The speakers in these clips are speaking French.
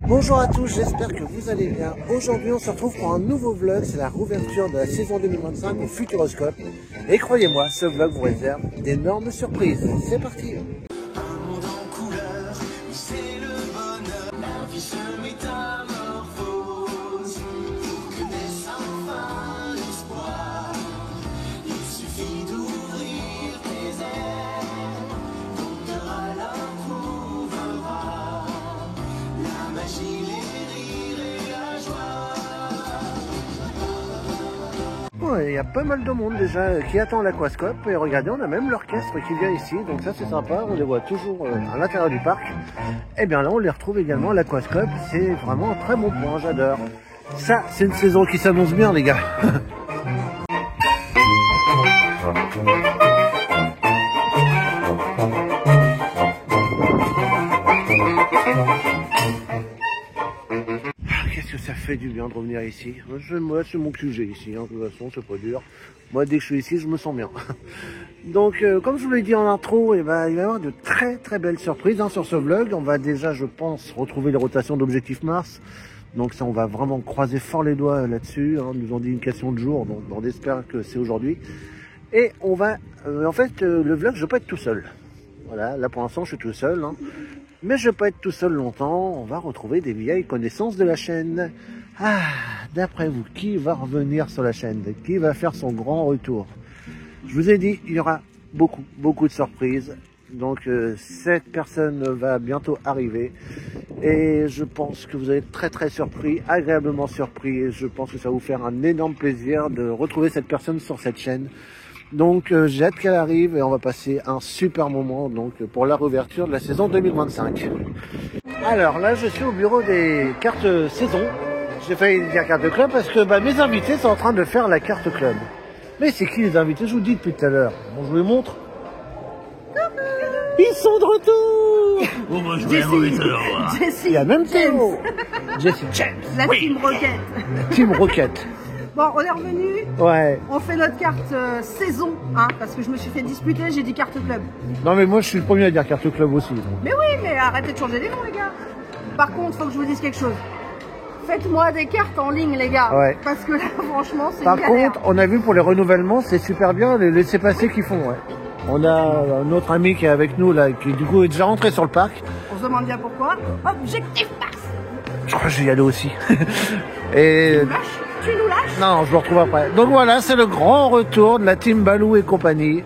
Bonjour à tous, j'espère que vous allez bien. Aujourd'hui on se retrouve pour un nouveau vlog, c'est la rouverture de la saison 2025 au Futuroscope. Et croyez-moi, ce vlog vous réserve d'énormes surprises. C'est parti! Il y a pas mal de monde déjà qui attend l'Aquascope et regardez, on a même l'orchestre qui vient ici, donc ça c'est sympa, on les voit toujours à l'intérieur du parc. Et bien là on les retrouve également à l'Aquascope, c'est vraiment un très bon point, j'adore. Ça c'est une saison qui s'annonce bien les gars. Qu'est-ce que ça fait du bien de revenir ici. Moi c'est mon QG ici, hein. De toute façon c'est pas dur. Moi dès que je suis ici je me sens bien. Donc comme je vous l'ai dit en intro, il va y avoir de très belles surprises sur ce vlog. On va déjà je pense retrouver les rotations d'Objectif Mars. Donc ça on va vraiment croiser fort les doigts là-dessus. Ils nous ont dit une question de jour, donc on espère que c'est aujourd'hui. Et on va, en fait le vlog je vais pas être tout seul. Voilà, là pour l'instant je suis tout seul. Mais je ne vais pas être tout seul longtemps, on va retrouver des vieilles connaissances de la chaîne. Ah, d'après vous, qui va revenir sur la chaîne? Qui va faire son grand retour? Je vous ai dit, il y aura beaucoup de surprises. Donc cette personne va bientôt arriver. Et je pense que vous allez être très surpris, agréablement surpris. Et je pense que ça va vous faire un énorme plaisir de retrouver cette personne sur cette chaîne. Donc j'ai hâte qu'elle arrive et on va passer un super moment donc pour la réouverture de la saison 2025. Alors là je suis au bureau des cartes saison. J'ai failli dire carte club parce que mes invités sont en train de faire la carte club. Mais c'est qui les invités? Je vous dis depuis tout à l'heure. Bon, je vous les montre. Ils sont de retour. Oh, moi je voulais tout à l'heure. Jessie. Il y a même Théo. Jessie James. La Team Rocket. La Team Rocket. Bon, on est revenu. Ouais. On fait notre carte saison, parce que je me suis fait disputer, j'ai dit carte club. Non mais moi je suis le premier à dire carte club aussi. Donc. Mais oui, mais arrêtez de changer les noms les gars. Par contre, faut que je vous dise quelque chose. Faites-moi des cartes en ligne les gars. Ouais. Parce que là franchement c'est Par une galère. contre, on a vu pour les renouvellements, c'est super bien les laissez-passer qu'ils font. Ouais. On a un autre ami qui est avec nous là, qui du coup est déjà rentré sur le parc. On se demande bien pourquoi. Objectif Mars. Je crois que je vais y aller aussi. Et... Tu nous lâches? Non, je le retrouve après. Donc voilà, c'est le grand retour de la team Balou et compagnie.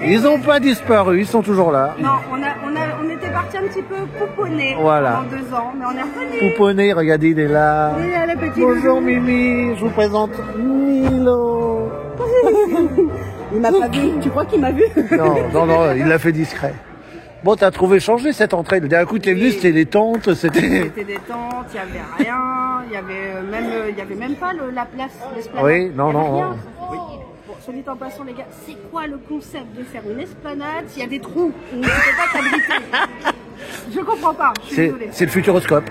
Ils n'ont pas disparu, ils sont toujours là. Non, on était parti un petit peu pouponné voilà. pendant 2 ans, mais on est revenu. Pouponné, regardez, il est là. Il est là, le petit Bonjour loulou. Mimi, je vous présente Milo. Il m'a pas vu, tu crois qu'il m'a vu? Non, il l'a fait discret. Bon, t'as trouvé changé cette entrée. Le dernier coup, t'es venu, c'était les tentes, c'était... C'était des tentes, il n'y avait rien, il y avait même pas la place, l'esplanade. Oui, non. Oui. Bon, soit dit en passant, les gars, c'est quoi le concept de faire une esplanade s'il y a des trous où on ne peut pas t'abriter? Je comprends pas, je suis désolée. C'est le Futuroscope.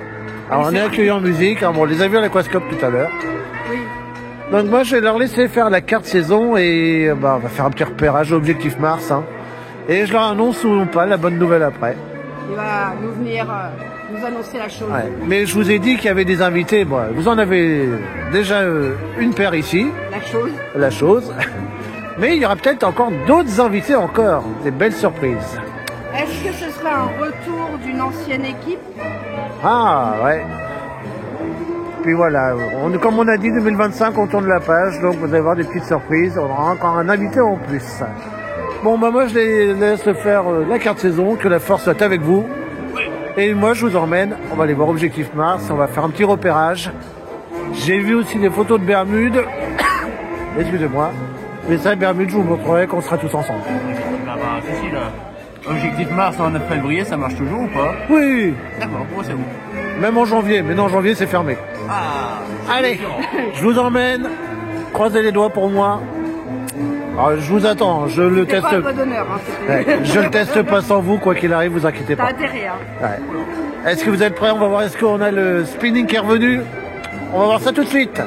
Alors, on est accueillis en musique. Alors, bon, on les a vus à l'Aquascope tout à l'heure. Oui. Donc, moi, je vais leur laisser faire la carte saison et on va faire un petit repérage au Objectif Mars. Et je leur annonce ou pas la bonne nouvelle après. Il va nous venir nous annoncer la chose. Ouais. Mais je vous ai dit qu'il y avait des invités. Bon, vous en avez déjà une paire ici. La chose. Mais il y aura peut-être encore d'autres invités encore. Des belles surprises. Est-ce que ce sera un retour d'une ancienne équipe? Ah ouais. Puis voilà, comme on a dit 2025, on tourne la page. Donc vous allez voir des petites surprises. On aura encore un invité en plus. Bon, moi, je les laisse faire la carte saison, que la force soit avec vous. Et moi, je vous emmène, on va aller voir Objectif Mars, on va faire un petit repérage. J'ai vu aussi des photos de Bermude. Excusez-moi. Mais ça, Bermude, je vous montrerai qu'on sera tous ensemble. Si, là. Objectif Mars en février, ça marche toujours ou pas? Oui. D'accord, pour c'est où? Même en janvier, mais non, en janvier, c'est fermé. Ah. Allez, je vous emmène. Croisez les doigts pour moi. Alors, je vous attends, je le teste. Pas un d'honneur, je le teste pas sans vous, quoi qu'il arrive, vous inquiétez pas. T'as intérêt, Ouais. Est-ce que vous êtes prêts? On va voir, est-ce qu'on a le spinning qui est revenu? On va voir ça tout de suite.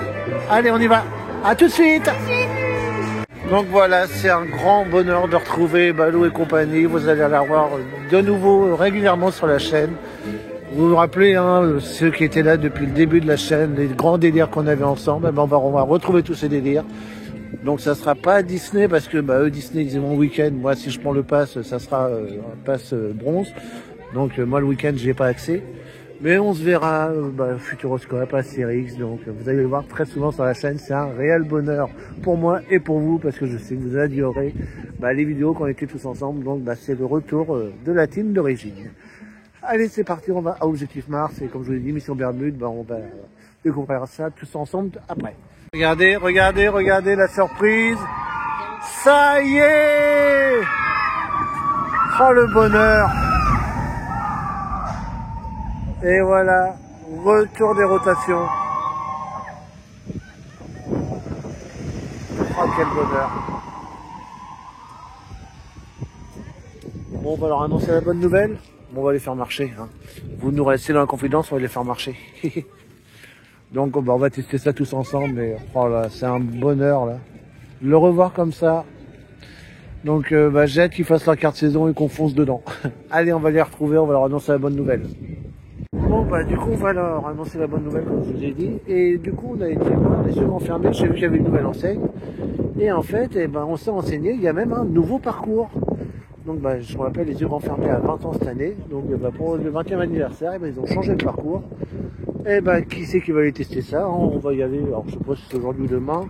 Allez, on y va. À tout de suite. Donc voilà, c'est un grand bonheur de retrouver Balou et compagnie. Vous allez la voir de nouveau régulièrement sur la chaîne. Vous vous rappelez, hein, ceux qui étaient là depuis le début de la chaîne, les grands délires qu'on avait ensemble, on va retrouver tous ces délires. Donc ça sera pas Disney parce que eux Disney ils ont mon week-end. Moi si je prends le pass, ça sera un pass bronze. Donc moi le week-end j'ai pas accès. Mais on se verra Futuroscope, Astérix. Donc vous allez le voir très souvent sur la chaîne. C'est un réel bonheur pour moi et pour vous parce que je sais que vous adorez les vidéos quand on était tous ensemble. Donc c'est le retour de la team d'origine. Allez c'est parti, on va à Objectif Mars et comme je vous l'ai dit, Mission Bermude, on va découvrir ça tous ensemble après. Regardez, regardez, regardez la surprise. Ça y est! Oh le bonheur! Et voilà, retour des rotations. Oh quel bonheur! Bon, on va leur annoncer la bonne nouvelle. Bon, on va les faire marcher. Hein. Vous nous restez dans la confidence, on va les faire marcher. Donc on va tester ça tous ensemble, mais oh là, c'est un bonheur là. Le revoir comme ça. Donc j'ai hâte qu'ils fassent leur carte saison et qu'on fonce dedans. Allez, on va les retrouver, on va leur annoncer la bonne nouvelle. Bon du coup on va leur annoncer la bonne nouvelle comme je vous ai dit. Et du coup on a été voir les yeux enfermés, j'ai vu qu'il y avait une nouvelle enseigne. Et en fait, on s'est renseigné, il y a même un nouveau parcours. Donc je me rappelle les yeux enfermés à 20 ans cette année. Donc pour le 20e anniversaire, ils ont changé le parcours. Et qui c'est qui va aller tester ça? On va y aller, alors je sais pas si c'est aujourd'hui ou demain.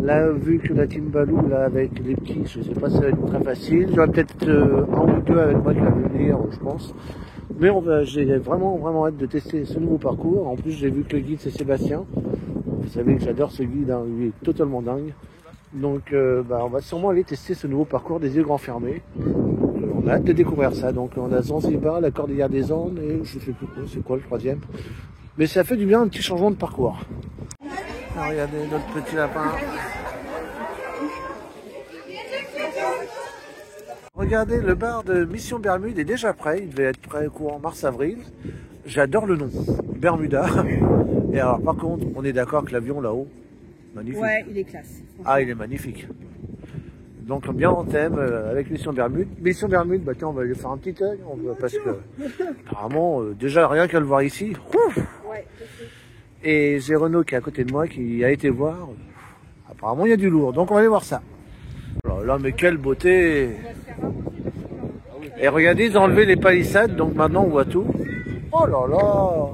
Là, vu que la team Balou, là, avec les petits, je sais pas si ça va être très facile. J'aurai peut-être un ou deux avec moi qui va venir, je pense. Mais j'ai vraiment hâte de tester ce nouveau parcours. En plus, j'ai vu que le guide, c'est Sébastien. Vous savez que j'adore ce guide, hein, il est totalement dingue. Donc, on va sûrement aller tester ce nouveau parcours des yeux grands fermés. On a hâte de découvrir ça. Donc, on a Zanzibar, la Cordillère des Andes, et je sais plus c'est quoi le troisième. Mais ça fait du bien un petit changement de parcours. Alors, regardez notre petit lapin. Regardez, le bar de Mission Bermude est déjà prêt. Il devait être prêt courant mars-avril. J'adore le nom. Bermuda. Et alors, par contre, on est d'accord que l'avion là-haut, magnifique. Ouais, il est classe. Ah, il est magnifique. Donc bien en thème avec Mission Bermude. Mission Bermude, tiens, on va lui faire un petit œil. Parce que, apparemment, déjà rien qu'à le voir ici. Ouf. Ouais, et j'ai Renaud qui est à côté de moi qui a été voir. Apparemment, il y a du lourd. Donc on va aller voir ça. Oh là, mais quelle beauté! Et regardez, ils ont enlevé les palissades, donc maintenant on voit tout. Oh là là!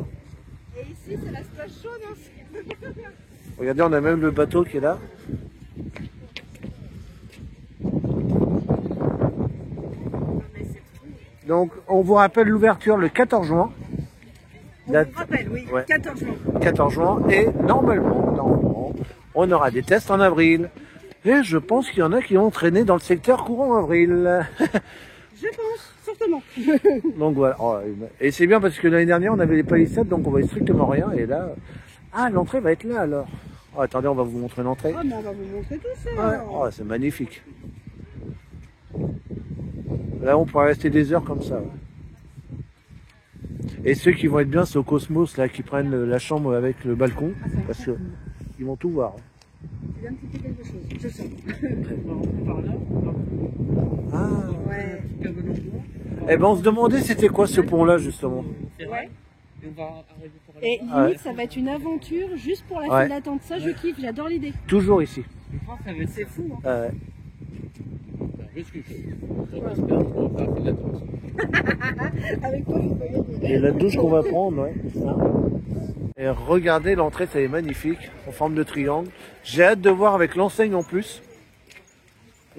Et ici, c'est la splage chaude aussi. Regardez, on a même le bateau qui est là. Donc, on vous rappelle l'ouverture le 14 juin. On vous rappelle, oui, ouais. 14 juin. 14 juin. Et normalement, on aura des tests en avril. Et je pense qu'il y en a qui vont traîner dans le secteur courant avril. Je pense, certainement. Donc voilà. Oh, et c'est bien parce que l'année dernière, on avait les palissades, donc on voyait strictement rien. Et là, l'entrée va être là alors. Oh, attendez, on va vous montrer l'entrée. Oh, mais on va vous montrer tout ça. Ouais. Oh, c'est magnifique. Là, on pourra rester des heures comme ça. Ouais. Et ceux qui vont être bien, c'est au Cosmos, là, qui prennent la chambre avec le balcon, parce que ils vont tout voir. Tu viens de cliquer quelque chose, je sens. Ah. Ouais. On se demandait c'était quoi ce pont-là, justement. Ouais. Et limite, ça va être une aventure juste pour la file d'attente. Ça, je kiffe, j'adore l'idée. Toujours ici. C'est fou, hein. Avec toi, je peux gagner. Et la douche qu'on va prendre, ouais. Et regardez, l'entrée, ça est magnifique, en forme de triangle. J'ai hâte de voir avec l'enseigne en plus.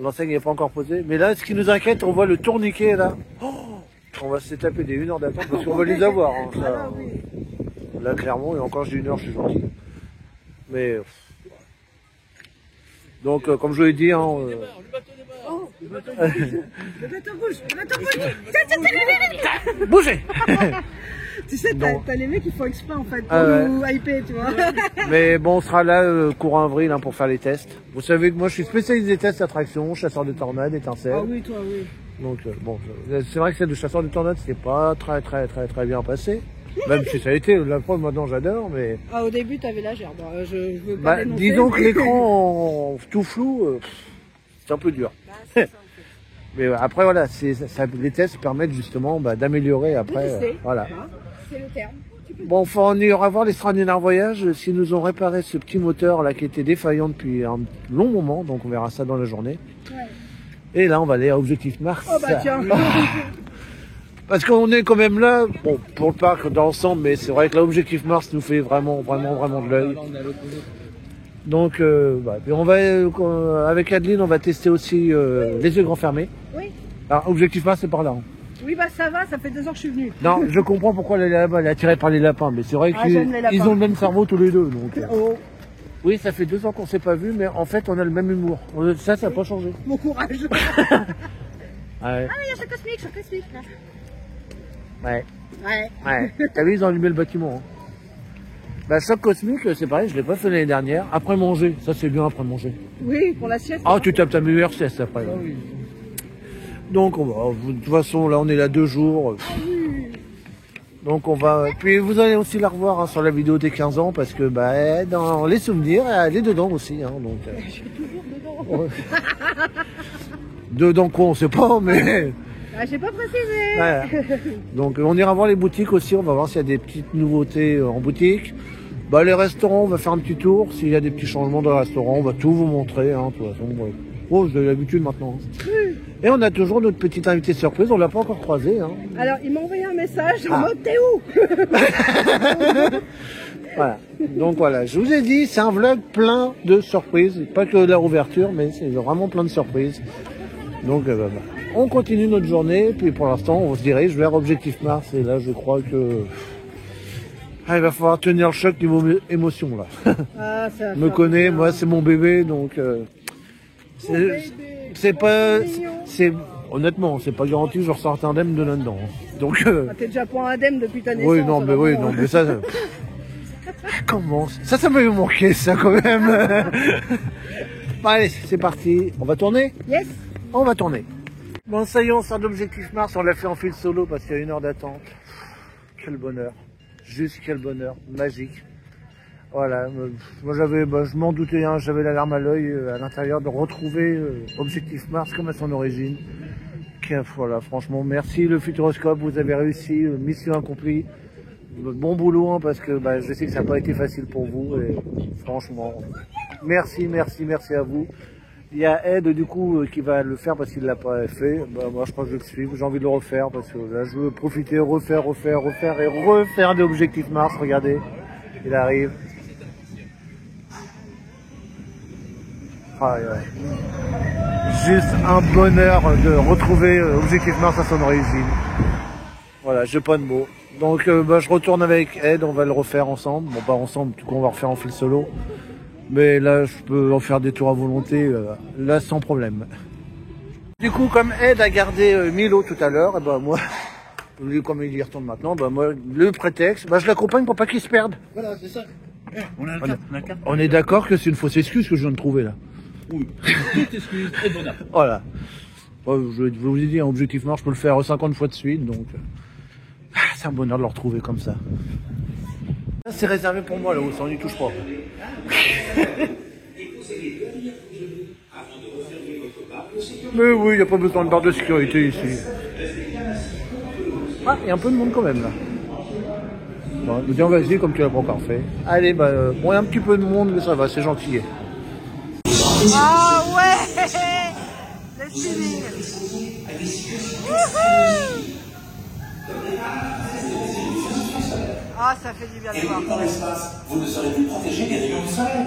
L'enseigne n'est pas encore posée. Mais là, ce qui nous inquiète, on voit le tourniquet là. Oh, on va se taper des 1 heure d'attente parce qu'on va les avoir. Hein, ça. Là, clairement, et encore j'ai 1 heure, je suis gentil. Mais. Donc, comme je vous l'ai dit, hein, le bateau bouge, le bateau bouge. Bougez. Tu sais, t'as les mecs qui font exprès en fait pour nous hyper, tu vois. Mais bon, on sera là courant avril hein, pour faire les tests. Vous savez que moi je suis spécialisé des tests d'attraction, chasseur de tornades, étincelles. Ah oui, toi, oui. Donc bon, c'est vrai que celle de chasseur de tornades, c'était pas très bien passé. Même si ça a été, la preuve maintenant j'adore, mais... Ah, au début t'avais la gerbe, je veux pas disons que l'écran en tout flou, c'est un peu dur. C'est ça, Mais après, voilà, les tests permettent justement d'améliorer après. Voilà. Hein, c'est le terme. Bon, enfin, on ira voir l'extraordinaire voyage s'ils nous ont réparé ce petit moteur là qui était défaillant depuis un long moment, donc on verra ça dans la journée. Ouais. Et là, on va aller à Objectif Mars. Oh bah tiens. Parce qu'on est quand même là, bon, pour le parc dans l'ensemble, mais c'est vrai que là, Objectif Mars nous fait vraiment de l'œil. Donc, puis on va, avec Adeline, on va tester aussi les yeux grands fermés. Oui. Alors, Objectif Mars, c'est par là. Hein. Oui, bah ça va, ça fait 2 ans que je suis venue. Non, je comprends pourquoi elle est attirée par les lapins, mais c'est vrai qu'ils ont le même cerveau tous les deux. Donc, oh. Oui, ça fait 2 ans qu'on s'est pas vu, mais en fait, on a le même humour. Ça n'a pas changé. Bon courage. Ouais. Ah, il y a Choc Cosmique, là. Ouais. Ouais. T'as vu, ils ont allumé le bâtiment. Hein. Choc Cosmique, c'est pareil, je l'ai pas fait l'année dernière. Après manger, ça c'est bien après manger. Oui, pour la sieste. Ah, tu tapes ta meilleure sieste après. Ah oui. Donc, de toute façon, là, on est là 2 jours. Donc, on va. Puis, vous allez aussi la revoir sur la vidéo des 15 ans parce que, dans les souvenirs, elle est dedans aussi. Hein, donc, Je suis toujours dedans. Ouais. Dedans quoi, on sait pas, mais. Ah, j'ai pas précisé. Voilà. Donc, on ira voir les boutiques aussi. On va voir s'il y a des petites nouveautés en boutique. Les restaurants, on va faire un petit tour. S'il y a des petits changements dans les restaurants, on va tout vous montrer. Hein, de toute façon, oh, vous avez l'habitude maintenant. Et on a toujours notre petite invitée surprise, on l'a pas encore croisée. Hein. Alors, il m'a envoyé un message en mode t'es où? Voilà. Donc voilà, je vous ai dit, c'est un vlog plein de surprises. Pas que de la ouverture, mais c'est vraiment plein de surprises. Donc on continue notre journée, puis pour l'instant, on se dirige vers Objectif Mars. Et là, je crois que il va falloir tenir le choc niveau émotion là. Ah, ça me connais, moi c'est mon bébé, donc c'est pas, honnêtement, c'est pas garanti que je ressorte indemne de là-dedans. Donc t'es déjà pas indemne depuis ta naissance. Oui, non, mais ça comment ça m'avait manqué ça quand même. Allez, c'est parti, on va tourner. Yes. On va tourner. Bon, ça y est, on sort d'Objectif Mars, on l'a fait en fil solo parce qu'il y a 1 heure d'attente. Quel bonheur. Juste quel bonheur, magique. Voilà, moi je m'en doutais, hein, j'avais la larme à l'œil à l'intérieur de retrouver Objectif Mars comme à son origine. Voilà, franchement, merci le Futuroscope, vous avez réussi, mission accomplie. Bon boulot, hein, parce que je sais que ça n'a pas été facile pour vous, et franchement, merci à vous. Il y a Ed du coup qui va le faire parce qu'il ne l'a pas fait. Moi je crois que je vais le suivre, j'ai envie de le refaire parce que là je veux profiter, refaire d'Objectif Mars, regardez, il arrive. Ah, ouais. Juste un bonheur de retrouver Objectif Mars à son origine. Voilà, j'ai pas de mots. Donc je retourne avec Ed, on va le refaire ensemble. Bon, pas ensemble, tout cas on va refaire en fil solo. Mais là, je peux en faire des tours à volonté, là, sans problème. Du coup, comme Ed a gardé Milo tout à l'heure, moi, comme il y retourne maintenant, moi, le prétexte, je l'accompagne pour pas qu'il se perde. Voilà, c'est ça. On est d'accord que c'est une fausse excuse que je viens de trouver, là. Oui, toute excuse est bonne. Voilà. Je vous ai dit, un Objectif Mars, je peux le faire 50 fois de suite, donc... c'est un bonheur de le retrouver comme ça. C'est réservé pour moi, là-haut, ça on n'y touche pas. Mais oui, il n'y a pas besoin de barre de sécurité ici. Ah, il y a un peu de monde quand même là. Bon, je me dis, vas-y, comme tu l'as pas encore fait. Allez, bon, il y a un petit peu de monde, mais ça va, c'est gentil. Ah ouais. Le feeling. Ah, ça fait du bien de voir. Dans l'espace, vous ne serez plus protégé des rayons du soleil.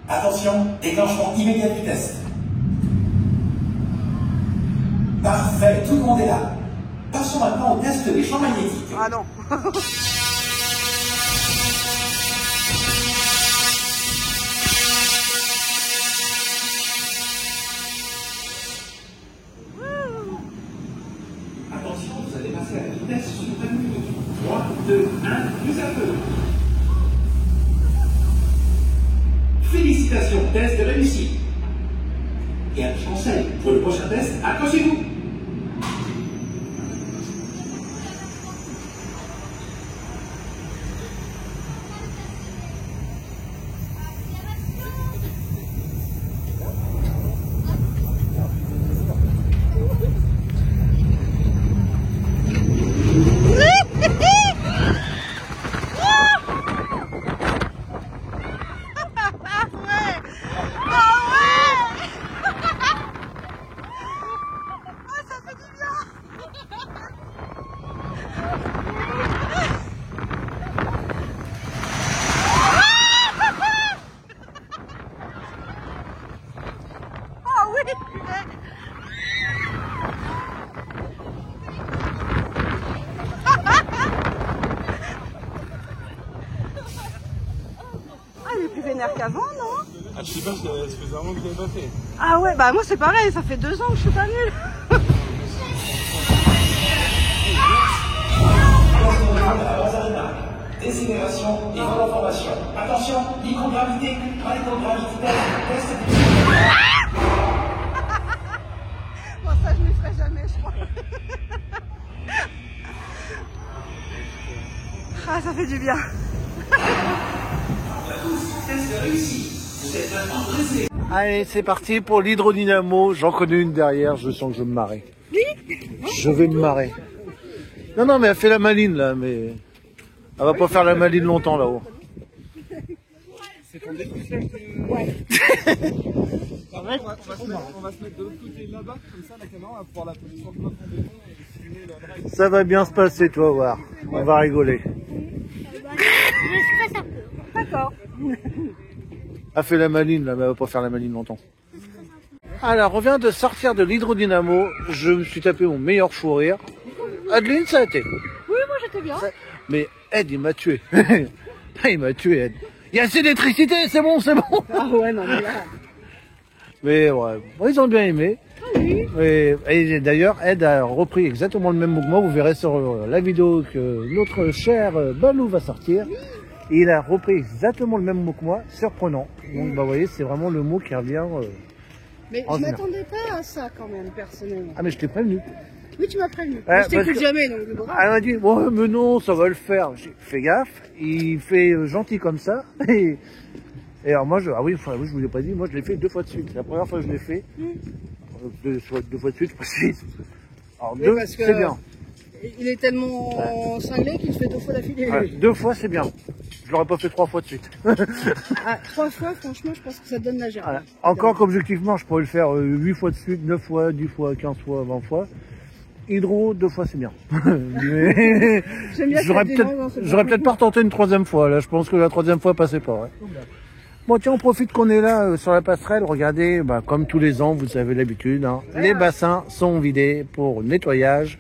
Attention, déclenchement immédiat du test. Parfait, tout le monde est là. Passons maintenant au test des champs magnétiques. Ah non. Attention, vous allez passer à la vitesse suprême. 3, 2, 1, plus à feu. Félicitations, test réussi. Et un conseil pour le prochain test, accrochez-vous. plus vénère qu'avant, non? Ah, je sais pas, ça faisait un moment que je l'avais pas fait. Ah ouais, bah moi c'est pareil, ça fait 2 ans que je suis pas nulle. Décélération et information. Attention, microgravité, microgravité, test. Bon, ça je ne le ferai jamais, je crois. Ah, ça fait du bien. Allez, c'est parti pour l'hydrodynamo. J'en connais une derrière, je sens que je vais me marrer. Oui. Je vais me marrer. Non, non, mais elle fait la maline là, mais elle va pas faire la maline longtemps là-haut. C'est ton découpage de... Ouais. On va se mettre de l'autre côté là-bas, comme ça la caméra va pouvoir la poser sur le bloc en béton et filmer la drive. Ça va bien se passer, tu vas voir. On va rigoler. D'accord. Elle fait la maline là, mais elle va pas faire la maline longtemps. Alors, on vient de sortir de l'hydrodynamo. Je me suis tapé mon meilleur fou rire. Adeline, ça a été. Oui, moi j'étais bien. Mais Ed, il m'a tué. Il m'a tué, Ed. Il y a assez d'électricité, c'est bon, c'est bon. Ah ouais, non, mais là. Mais ouais, bon, ils ont bien aimé. Ah oui. Et d'ailleurs, Ed a repris exactement le même mouvement. Vous verrez sur la vidéo que notre cher Balou va sortir. Il a repris exactement le même mot que moi, surprenant. Donc, bah, vous voyez, c'est vraiment le mot qui revient. Mais en je général. m'attendais pas à ça quand même, personnellement. Ah, mais je t'ai prévenu. Oui, tu m'as prévenu. Ouais, Je t'écoute parce que- jamais, donc bravo. Elle m'a dit, bon, mais non, ça va le faire. J'ai fait, fais gaffe, il fait gentil comme ça. Et alors moi, ah oui, enfin, oui, je vous l'ai pas dit, moi je l'ai fait 2 fois de suite. La première fois que je l'ai fait, 2 fois de suite, pas 6. Alors Oui, 2, parce que- c'est bien. Il est tellement cinglé qu'il fait 2 fois d'affilée. Ouais, 2 fois, c'est bien. Je l'aurais pas fait 3 fois de suite. Ah, 3 fois, franchement, je pense que ça te donne la gerbe. Voilà. Encore qu'objectivement, je pourrais le faire 8 fois de suite, 9 fois, 10 fois, 15 fois, 20 fois. Hydro, 2 fois, c'est bien. Mais J'aime bien j'aurais que ça peut-être démarre dans ce pas retenté une 3e fois. Là, je pense que la 3e fois passait pas. Ouais. Bon, tiens, on profite qu'on est là sur la passerelle. Regardez, bah, comme tous les ans, vous avez l'habitude, hein, les bassins sont vidés pour nettoyage.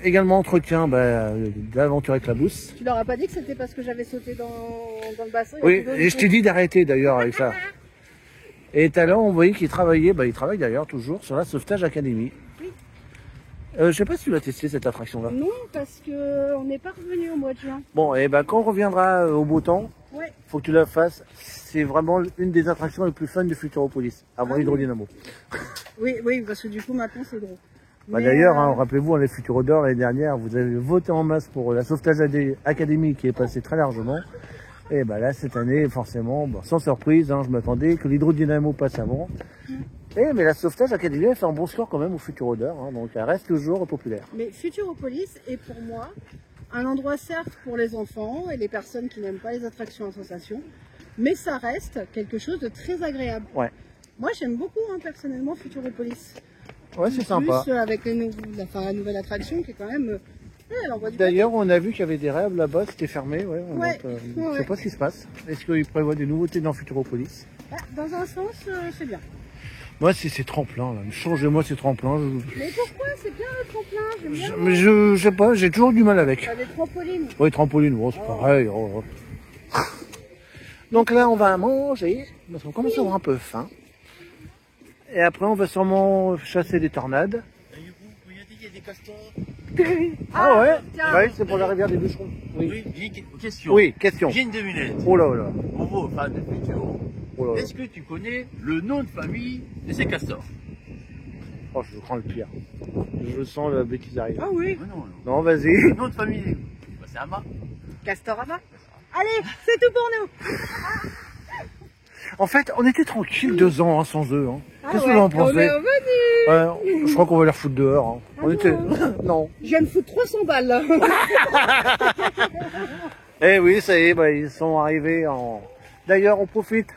Également entretien de l'aventure avec la bousse. Tu leur as pas dit que c'était parce que j'avais sauté dans le bassin? Oui, et je t'ai dit d'arrêter d'ailleurs avec ça. Et tout à l'heure, on voyait qu'il travaillait, il travaille d'ailleurs toujours sur la Sauvetage Academy. Oui. Je sais pas si tu l'as testé cette attraction-là. Non, parce que on n'est pas revenu au mois de juin. Bon, et quand on reviendra au beau temps, Ouais. faut que tu la fasses. C'est vraiment une des attractions les plus fun de Futuropolis, avant l'hydrodynamo. Oui, oui, parce que du coup maintenant c'est drôle. Mais, D'ailleurs, hein, rappelez-vous, les Futurodors l'année dernière, vous avez voté en masse pour la Sauvetage Academy qui est passée très largement. Et là, cette année, forcément, sans surprise, hein, je m'attendais que l'hydrodynamo passe avant. Mais la Sauvetage Academy a fait un bon score quand même au Futurodors, hein, donc elle reste toujours populaire. Mais Futuropolis est pour moi un endroit certes pour les enfants et les personnes qui n'aiment pas les attractions en sensation, mais ça reste quelque chose de très agréable. Ouais. Moi j'aime beaucoup personnellement Futuropolis. Ouais, c'est sympa. Plus avec la nouvelle attraction qui est quand même... elle envoie du D'ailleurs, on a vu qu'il y avait des rêves là-bas, c'était fermé. Ouais, Ouais, donc, je ouais. sais pas ce qui se passe. Est-ce qu'ils prévoient des nouveautés dans Futuropolis? Dans un sens, c'est bien. Moi, c'est ces tremplins, là. Changez-moi ces tremplins. Mais pourquoi? C'est bien le tremplin, j'aime bien. Mais je sais pas, j'ai toujours du mal avec. T'as des trampolines. Oui, trampoline, bon, c'est pareil. Oh. Donc là, on va manger, parce qu'on commence à avoir un peu faim. Et après, on va sûrement chasser des tornades. Il y a des castors. Ah ouais, tiens. oui, c'est pour la rivière des bûcherons. Oui, Oui, j'ai une question. oui, question. J'ai une devinette. Oh là là. Pour vos fans de Futuro, Oh là là. est-ce que tu connais le nom de famille de ces castors? Oh, je crains le pire. Je sens la bêtise arriver. Ah oui. Non, non. Non, vas-y. Le nom de famille, c'est Ama. Castorama. Allez, c'est tout pour nous. En fait, on était tranquille 2 ans sans eux. Hein. Qu'est-ce que ouais. vous en On pensez? est revenu. Je crois qu'on va les refoutre dehors. Hein. Ah On était... bon non. Je viens de foutre 300 balles là. Eh oui, ça y est, ils sont arrivés en... D'ailleurs, on profite.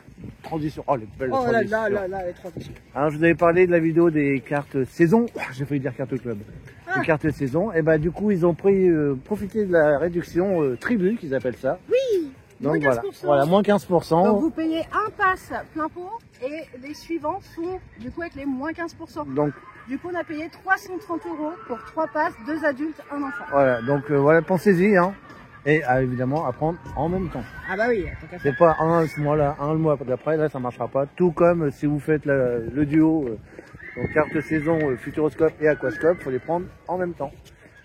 Transition. Oh, les belles Oh là transitions. là là là, les transitions. Hein, je vous avais parlé de la vidéo des cartes saison. J'ai failli dire carte club. Les cartes saison. Et du coup, ils ont profité de la réduction tribu, qu'ils appellent ça. Oui. Donc moins voilà. 15%. Voilà, moins 15%. Donc vous payez un pass plein pot et les suivants sont du coup avec les moins 15%. Donc Du coup on a payé 330 € pour 3 passes, 2 adultes, 1 enfant. voilà, donc voilà, pensez-y. Hein. Et évidemment à prendre en même temps. Ah bah oui, tant qu'à faire. C'est pas un ce mois-là, un le mois d'après, là ça marchera pas. Tout comme si vous faites le duo, donc carte saison Futuroscope et Aquascope, faut les prendre en même temps.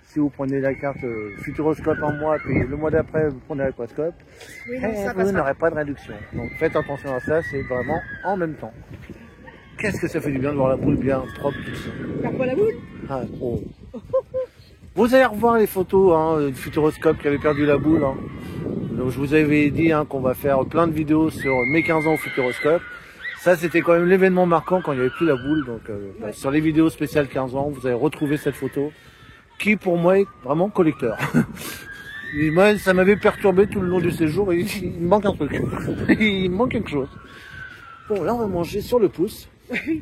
Si vous prenez la carte Futuroscope un mois, puis le mois d'après vous prenez Aquascope, Oui, non, ça vous passera. n'aurez pas de réduction. Donc faites attention à ça, c'est vraiment en même temps. Qu'est-ce que ça fait du bien de voir la boule bien propre tout ça. Faire quoi la boule? Ah, oh. Vous allez revoir les photos hein, du Futuroscope qui avait perdu la boule. Hein. Donc je vous avais dit hein, qu'on va faire plein de vidéos sur mes 15 ans au Futuroscope. Ça c'était quand même l'événement marquant quand il n'y avait plus la boule. Donc Ouais. sur les vidéos spéciales 15 ans, vous allez retrouver cette photo qui pour moi est vraiment collecteur. Et moi ça m'avait perturbé tout le long du séjour et il me manque un truc. Il me manque quelque chose. Bon là on va manger sur le pouce.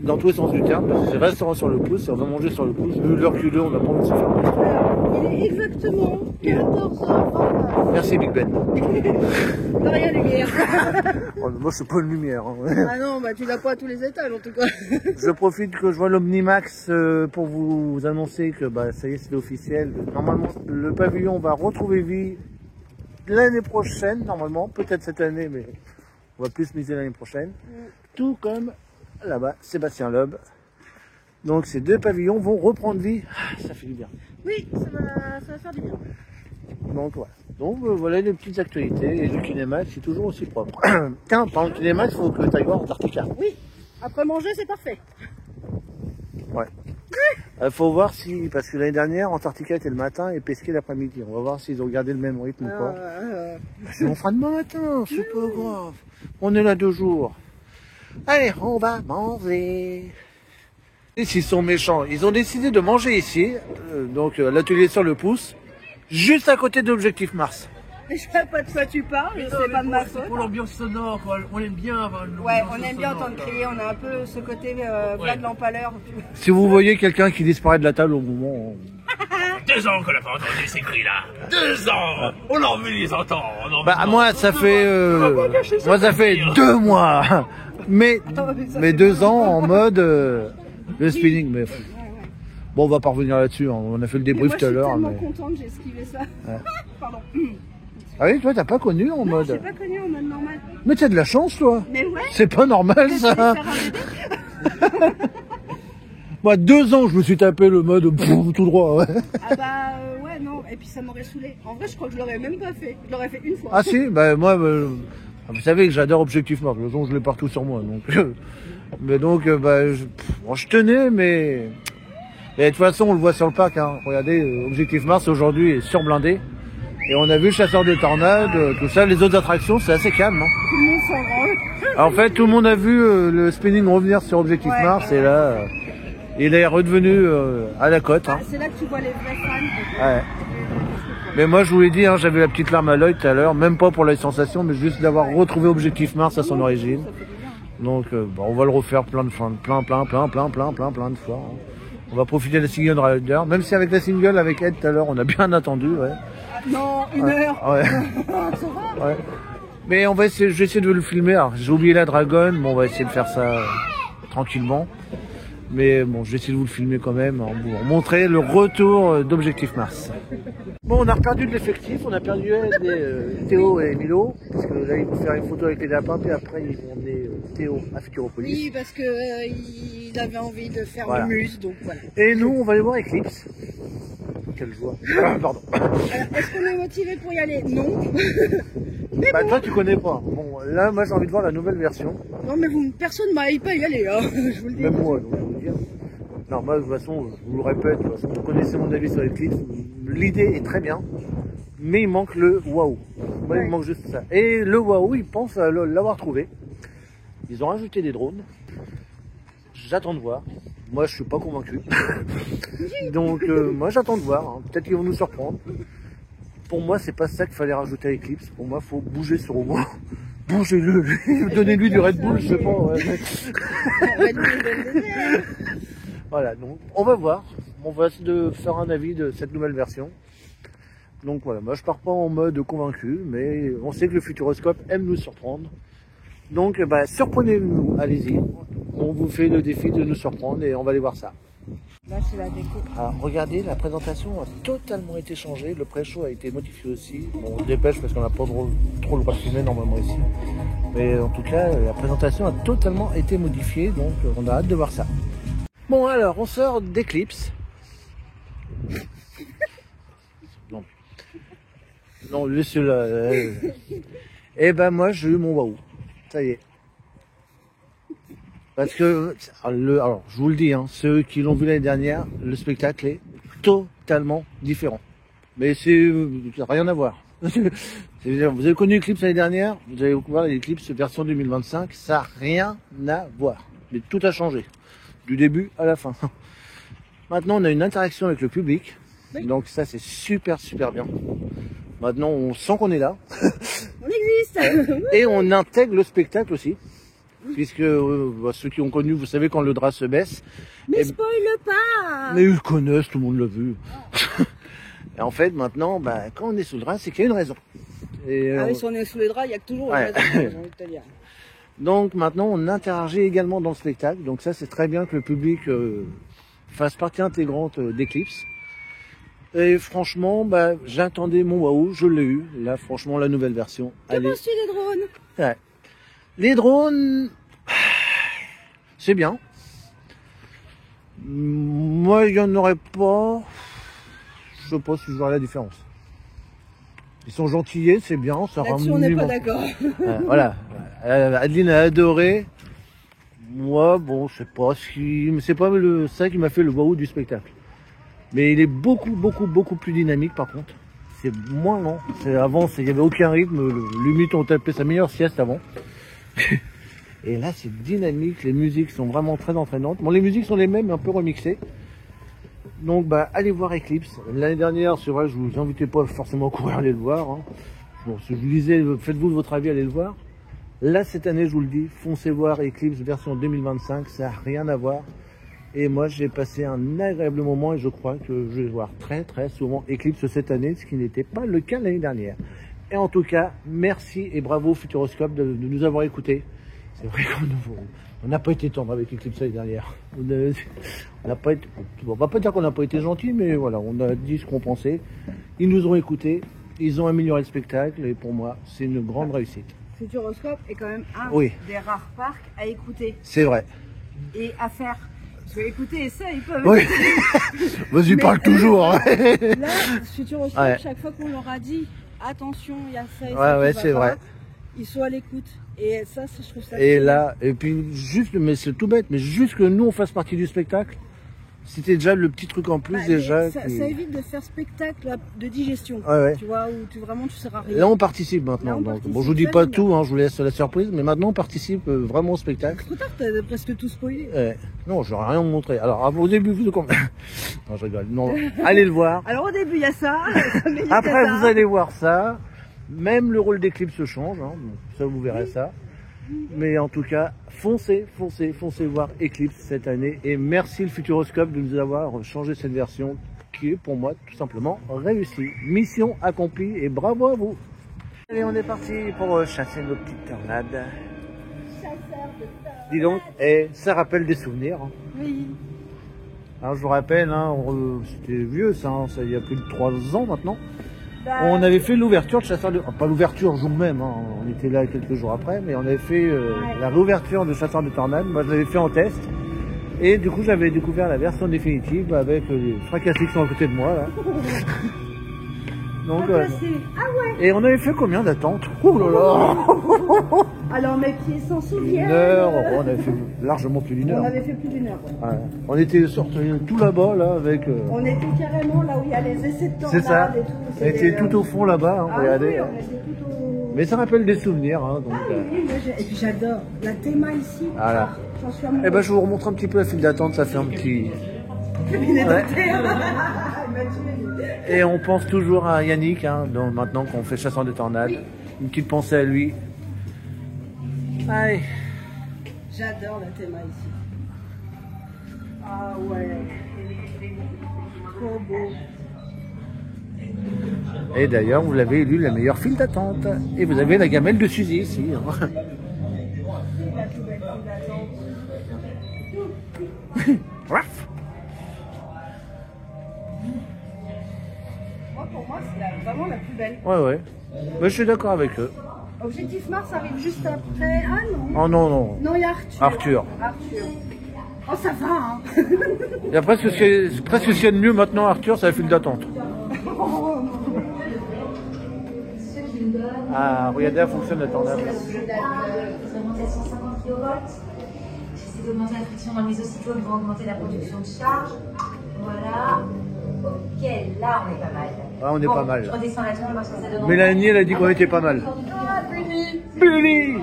Dans tous les sens du terme, parce que c'est restaurant sur le pouce, et on va manger sur le pouce. Vu l'heure qu'il est, on n'a pas envie de se faire. Il est exactement 14h29. Merci Big Ben. De rien, les guerres. Oh, moi, c'est pas une lumière. Hein. Ah non, bah tu l'as pas à tous les étages en tout cas. Je profite que je vois l'Omnimax pour vous annoncer que bah, ça y est, c'est officiel. Normalement, le pavillon va retrouver vie l'année prochaine, normalement. Peut-être cette année, mais on va plus miser l'année prochaine. Tout comme là-bas, Sébastien Loeb. Donc ces deux pavillons vont reprendre vie. Ah, ça fait du bien. Oui, ça va faire du bien. Donc voilà. Donc voilà les petites actualités. Et le Kinemax, c'est toujours aussi propre. Tiens, par le Kinemax, il faut que tu ailles voir Antarctica. Oui, après manger, c'est parfait. Ouais. Faut voir si, parce que l'année dernière, Antarctica était le matin et pesqué l'après-midi. On va voir s'ils ont gardé le même rythme ou pas. On fera demain matin, c'est pas grave. On est là 2 jours. Allez, on va manger. Et s'ils sont méchants, ils ont décidé de manger ici, donc l'atelier sur le pouce, juste à côté de l'objectif Mars. Je sais pas de quoi tu parles, c'est pas de ma faute. Pour l'ambiance sonore, quoi. On aime bien avoir une Ouais, ambiance on aime bien sonore, entendre quoi. crier, on a un peu ce côté Vlad l'empaleur. Si vous voyez quelqu'un qui disparaît de la table au moment... 2 ans qu'on n'a pas entendu ces cris-là. 2 ans. On a envie de les entendre. On a envie Bah de moi ça fait moi ça fait 2 mois mais 2 ans en mode le spinning mais bon on va pas revenir là-dessus hein. On a fait le débrief tout à l'heure Moi, mais... je suis tellement contente, j'ai esquivé ça. Pardon. Ah oui toi t'as pas connu en J'ai mode pas connu en mode normal. mais t'as de la chance toi Mais ouais. c'est pas normal Je ça vais faire un bébé. moi 2 ans je me suis tapé le mode tout droit ouais. Ah bah ouais non, et puis ça m'aurait saoulé. En vrai je crois que je l'aurais même pas fait. Je l'aurais fait une fois. Ah si bah moi vous savez que j'adore Objectif Mars, de toute façon je l'ai partout sur moi donc mais donc bah bon, je tenais mais et de toute façon on le voit sur le parc hein. Regardez Objectif Mars aujourd'hui est surblindé et on a vu le chasseur de tornades tout ça, les autres attractions c'est assez calme hein. Tout le monde s'en branle. En fait tout le monde a vu le spinning revenir sur Objectif Ouais. Mars et là il est redevenu à la cote hein. C'est là que tu vois les vrais fans. Ouais. Mais moi je vous l'ai dit, hein, j'avais la petite larme à l'œil tout à l'heure, même pas pour la sensation, mais juste d'avoir retrouvé Objectif Mars à son origine. Donc bah, on va le refaire plein de fois, plein de fois. Hein. On va profiter de la single rider, même si avec la single avec Ed tout à l'heure on a bien attendu. Ouais. Non, 1 heure. Ouais. Ça va. Ouais. Mais on va essayer, je vais essayer de le filmer. Alors, j'ai oublié la dragonne, bon on va essayer de faire ça tranquillement. Mais bon, je vais essayer de vous le filmer quand même, hein, pour montrer le retour d'Objectif Mars. Bon, on a perdu de l'effectif, on a perdu Théo et Milo, parce que là ils vont faire une photo avec les lapins, puis après ils vont emmener Théo à Futuropolis. Oui, parce que il avait envie de faire Voilà. du muse, donc voilà. Et nous, on va aller voir Eclipse. Quelle joie. Pardon. Alors, est-ce qu'on est motivé pour y aller? Non. Bah toi tu connais pas. Bon, là moi j'ai envie de voir la nouvelle version. Non, mais personne ne m'a pas y aller, hein. Je vous le dis. Même moi, donc je vais vous dire. Non, moi de toute façon, je vous le répète, de toute façon, vous connaissez mon avis sur Eclipse. L'idée est très bien, mais il manque le waouh. Moi, il me manque juste ça. Et le waouh, ils pensent l'avoir trouvé. Ils ont rajouté des drones. J'attends de voir. Moi, je suis pas convaincu. Donc, moi, j'attends de voir. Hein. Peut-être qu'ils vont nous surprendre. Pour moi, c'est pas ça qu'il fallait rajouter à Eclipse. Pour moi, il faut bouger sur Robo. Bougez-le, lui. Donnez-lui du Red Bull, je sais pas. Ouais. Voilà, donc on va voir. On va essayer de faire un avis de cette nouvelle version. Donc voilà, moi je pars pas en mode convaincu, mais on sait que le Futuroscope aime nous surprendre. Donc bah, surprenez-nous, allez-y. On vous fait le défi de nous surprendre et on va aller voir ça. Là, c'est la déco. Alors, regardez, la présentation a totalement été changée. Le pré-show a été modifié aussi. Bon, on se dépêche parce qu'on n'a pas trop le droit de filmer normalement ici. Mais en tout cas, la présentation a totalement été modifiée. Donc, on a hâte de voir ça. Bon, alors, on sort d'Eclipse. Non. Non, lui, celui-là. Et ben, moi, j'ai eu mon waouh. Ça y est. Parce que, alors je vous le dis, hein, ceux qui l'ont vu l'année dernière, le spectacle est totalement différent. Mais c'est rien à voir. Vous avez connu Eclipse l'année dernière, vous allez voir l'Eclipse version 2025, ça n'a rien à voir. Mais tout a changé, du début à la fin. Maintenant, on a une interaction avec le public, oui. Donc ça c'est super bien. Maintenant, on sent qu'on est là. On existe. Et on intègre le spectacle aussi. Puisque ceux qui ont connu, vous savez quand le drap se baisse. Mais spoil pas. Mais ils connaissent, tout le monde l'a vu. Et en fait, maintenant, quand on est sous le drap, c'est qu'il y a une raison. Et, si on est sous les draps, il y a toujours une raison, j'ai envie de te dire. Donc maintenant, on interagit également dans le spectacle. Donc ça, c'est très bien que le public fasse partie intégrante d'Eclipse. Et franchement, j'attendais mon waouh, je l'ai eu. Là, franchement, la nouvelle version. Que penses-tu des drones? Ouais. Les drones, c'est bien. Moi, il n'y en aurait pas. Je sais pas si je vois la différence. Ils sont gentillés, c'est bien. Là-dessus, on n'est pas d'accord. Voilà. Adeline a adoré. Moi, bon, je sais pas si, mais c'est pas ça qui m'a fait le waouh du spectacle. Mais il est beaucoup plus dynamique par contre. C'est moins lent. Avant, il n'y avait aucun rythme. Limite, on tapait sa meilleure sieste avant. Et là, c'est dynamique. Les musiques sont vraiment très entraînantes. Bon, les musiques sont les mêmes, mais un peu remixées. Donc, allez voir Eclipse. L'année dernière, c'est vrai, je vous invitais pas forcément à courir aller le voir. Hein. Bon, si je vous disais, faites-vous de votre avis, allez le voir. Là, cette année, je vous le dis, foncez voir Eclipse version 2025. Ça n'a rien à voir. Et moi, j'ai passé un agréable moment et je crois que je vais voir très souvent Eclipse cette année, ce qui n'était pas le cas l'année dernière. Et en tout cas, merci et bravo Futuroscope de nous avoir écoutés. C'est vrai qu'on n'a pas été tendre avec Eclipse l'année dernière. On n'a pas été, on va pas dire qu'on n'a pas été gentil, mais voilà, on a dit ce qu'on pensait. Ils nous ont écoutés, ils ont amélioré le spectacle et pour moi, c'est une grande réussite. Futuroscope est quand même un des rares parcs à écouter. C'est vrai. Et à faire. Je vais écouter ça, ils peuvent. Oui. Vas-y, parle toujours. Là, Futuroscope, chaque fois qu'on leur a dit attention, il y a ça. Ouais, c'est vrai. Ils sont à l'écoute. Et ça, je trouve ça. Et là, et puis juste, mais c'est tout bête, mais juste que nous on fasse partie du spectacle, c'était déjà le petit truc en plus déjà. Ça évite de faire spectacle de digestion. Tu vois, où tu sers à rien. Là on participe maintenant. Bon, je vous dis pas tout, hein, je vous laisse la surprise, mais maintenant on participe vraiment au spectacle. Trop tard, t'as presque tout spoilé. Non, j'aurais rien montré. Alors au début, non, je rigole. Non, allez le voir. Alors au début il y a ça. Après vous allez voir ça. Même le rôle d'Eclipse change, hein, donc ça vous verrez ça. Mais en tout cas, foncez voir Eclipse cette année. Et merci le Futuroscope de nous avoir changé cette version qui est pour moi tout simplement réussie. Mission accomplie et bravo à vous. Allez, on est parti pour chasser nos petites tornades. Dis donc, et ça rappelle des souvenirs. Hein. Oui. Alors, je vous rappelle, hein, c'était vieux ça, hein, ça il y a plus de 3 ans maintenant. On avait fait l'ouverture de Chasseurs de... Pas l'ouverture jour même, hein, on était là quelques jours après, mais on avait fait la réouverture de Chasseurs de Tornades. Moi je l'avais fait en test. Et du coup j'avais découvert la version définitive avec les fracassés qui sont à côté de moi là. Donc, et on avait fait combien d'attentes? Oh là là. Alors mes pieds s'en souviennent. 1 heure, on avait fait largement plus d'1 heure. On avait fait plus d'1 heure. Ouais. On était sortis tout là-bas là avec. On était carrément là où il y a les essais de tornades. C'est ça. Et tout. On était tout au fond là-bas, hein, regardez. Oui, on était tout au... Mais ça rappelle des souvenirs, hein, donc. Oui, et puis j'adore la théma ici. Voilà. J'en suis amoureuse. Eh ben je vous remontre un petit peu la file d'attente, ça fait un petit. Et on pense toujours à Yannick, hein, donc maintenant qu'on fait Chasseurs de Tornades. Une petite pensée à lui. Allez. J'adore la théma ici. Ah ouais. Trop beau. Et d'ailleurs, vous l'avez élu la meilleure file d'attente. Et vous avez la gamelle de Suzy ici. Hein. La plus belle file d'attente. moi, c'est vraiment la plus belle. Ouais, ouais. Mais je suis d'accord avec eux. Objectif Mars arrive juste après. Ah non. Oh non, non. Non, il y a Arthur. Arthur. Oh, ça va, hein. Il y a presque ce qu'il y a de mieux maintenant, Arthur, c'est la file d'attente. Ah, regardez, elle fonctionne la tornade. Vous remontez à 150 kV. J'essaie d'augmenter la friction dans le mésocyclone pour augmenter la production de charge. Voilà. Ok, là on est pas mal. Ah, on est pas mal. Je redescends la tour parce que ça donne. Mélanie, elle a dit qu'on était pas mal. Ah, Bully. Bully.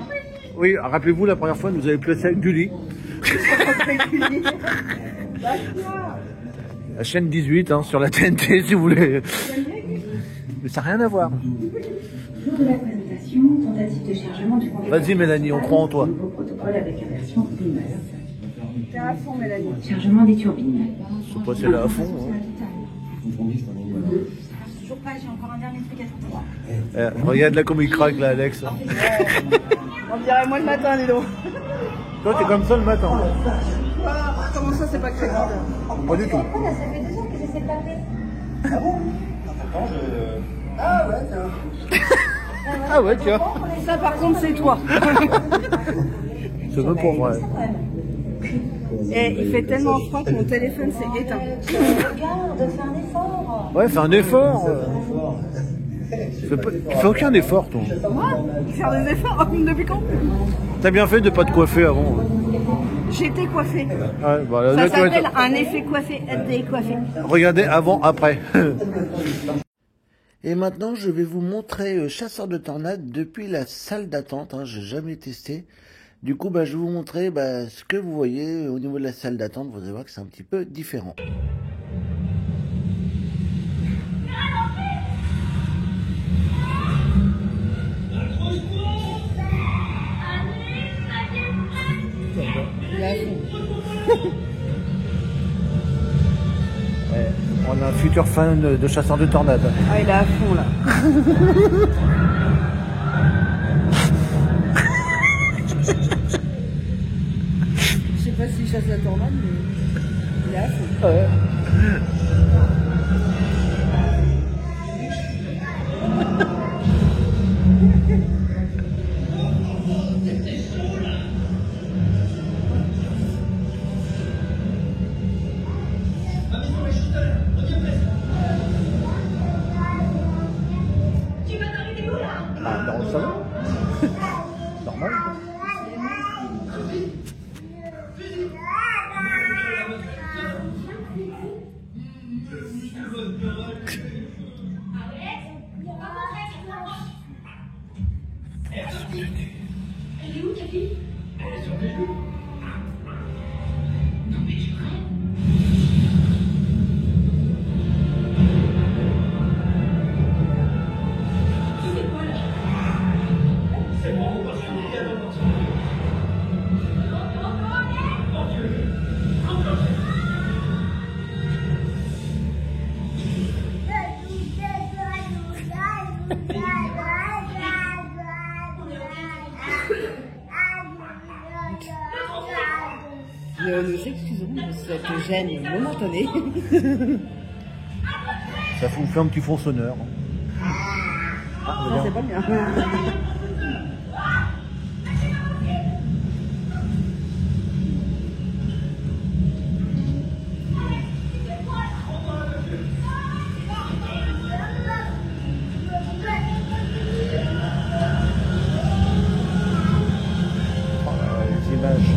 Oui, rappelez-vous, la première fois, nous avez plus ça Bully. La chaîne 18, hein, sur la TNT, si vous voulez. Mais ça n'a rien à voir. Jour de la présentation, tentative de chargement du conducteur. Vas-y, Mélanie, on croit en toi. Nouveau protocole avec inversion BIMAS. T'es à fond, Mélanie. Chargement des turbines. Faut passer là à fond. Hein. Toujours pas, j'ai encore un dernier truc à faire. Regarde là comme il craque, là, Alex. On dirait moi le matin, dis donc. Toi, t'es comme ça le matin. Comment ça, c'est pas crédible? Pas du tout. Ça fait 2 ans que j'essaie de taper. Ah ouais, tiens. Ça, par contre, c'est toi. C'est même pour moi. Et il fait tellement froid que mon téléphone s'est éteint. Regarde, fais un effort. Ouais, fais un effort. Tu fais aucun effort, toi. Moi, faire des efforts depuis quand? T'as bien fait de pas te coiffer avant. J'étais coiffée. Ouais, bah, là, Ça tu vois, s'appelle un effet coiffé, être décoiffé. regardez avant, après. Et maintenant, je vais vous montrer chasseur de tornades depuis la salle d'attente. Hein, j'ai jamais testé. Du coup, je vais vous montrer ce que vous voyez au niveau de la salle d'attente. Vous allez voir que c'est un petit peu différent. On a un futur fan de chasseur de tornades. Ah, il est à fond là. Je sais pas s'il chasse la tornade, mais il est à fond. Ouais. Ah, dans le salon. Normal. Nous excusons de cette gêne momentanée. Ça vous fait un petit fond sonneur. Ça, c'est pas bien. Les images.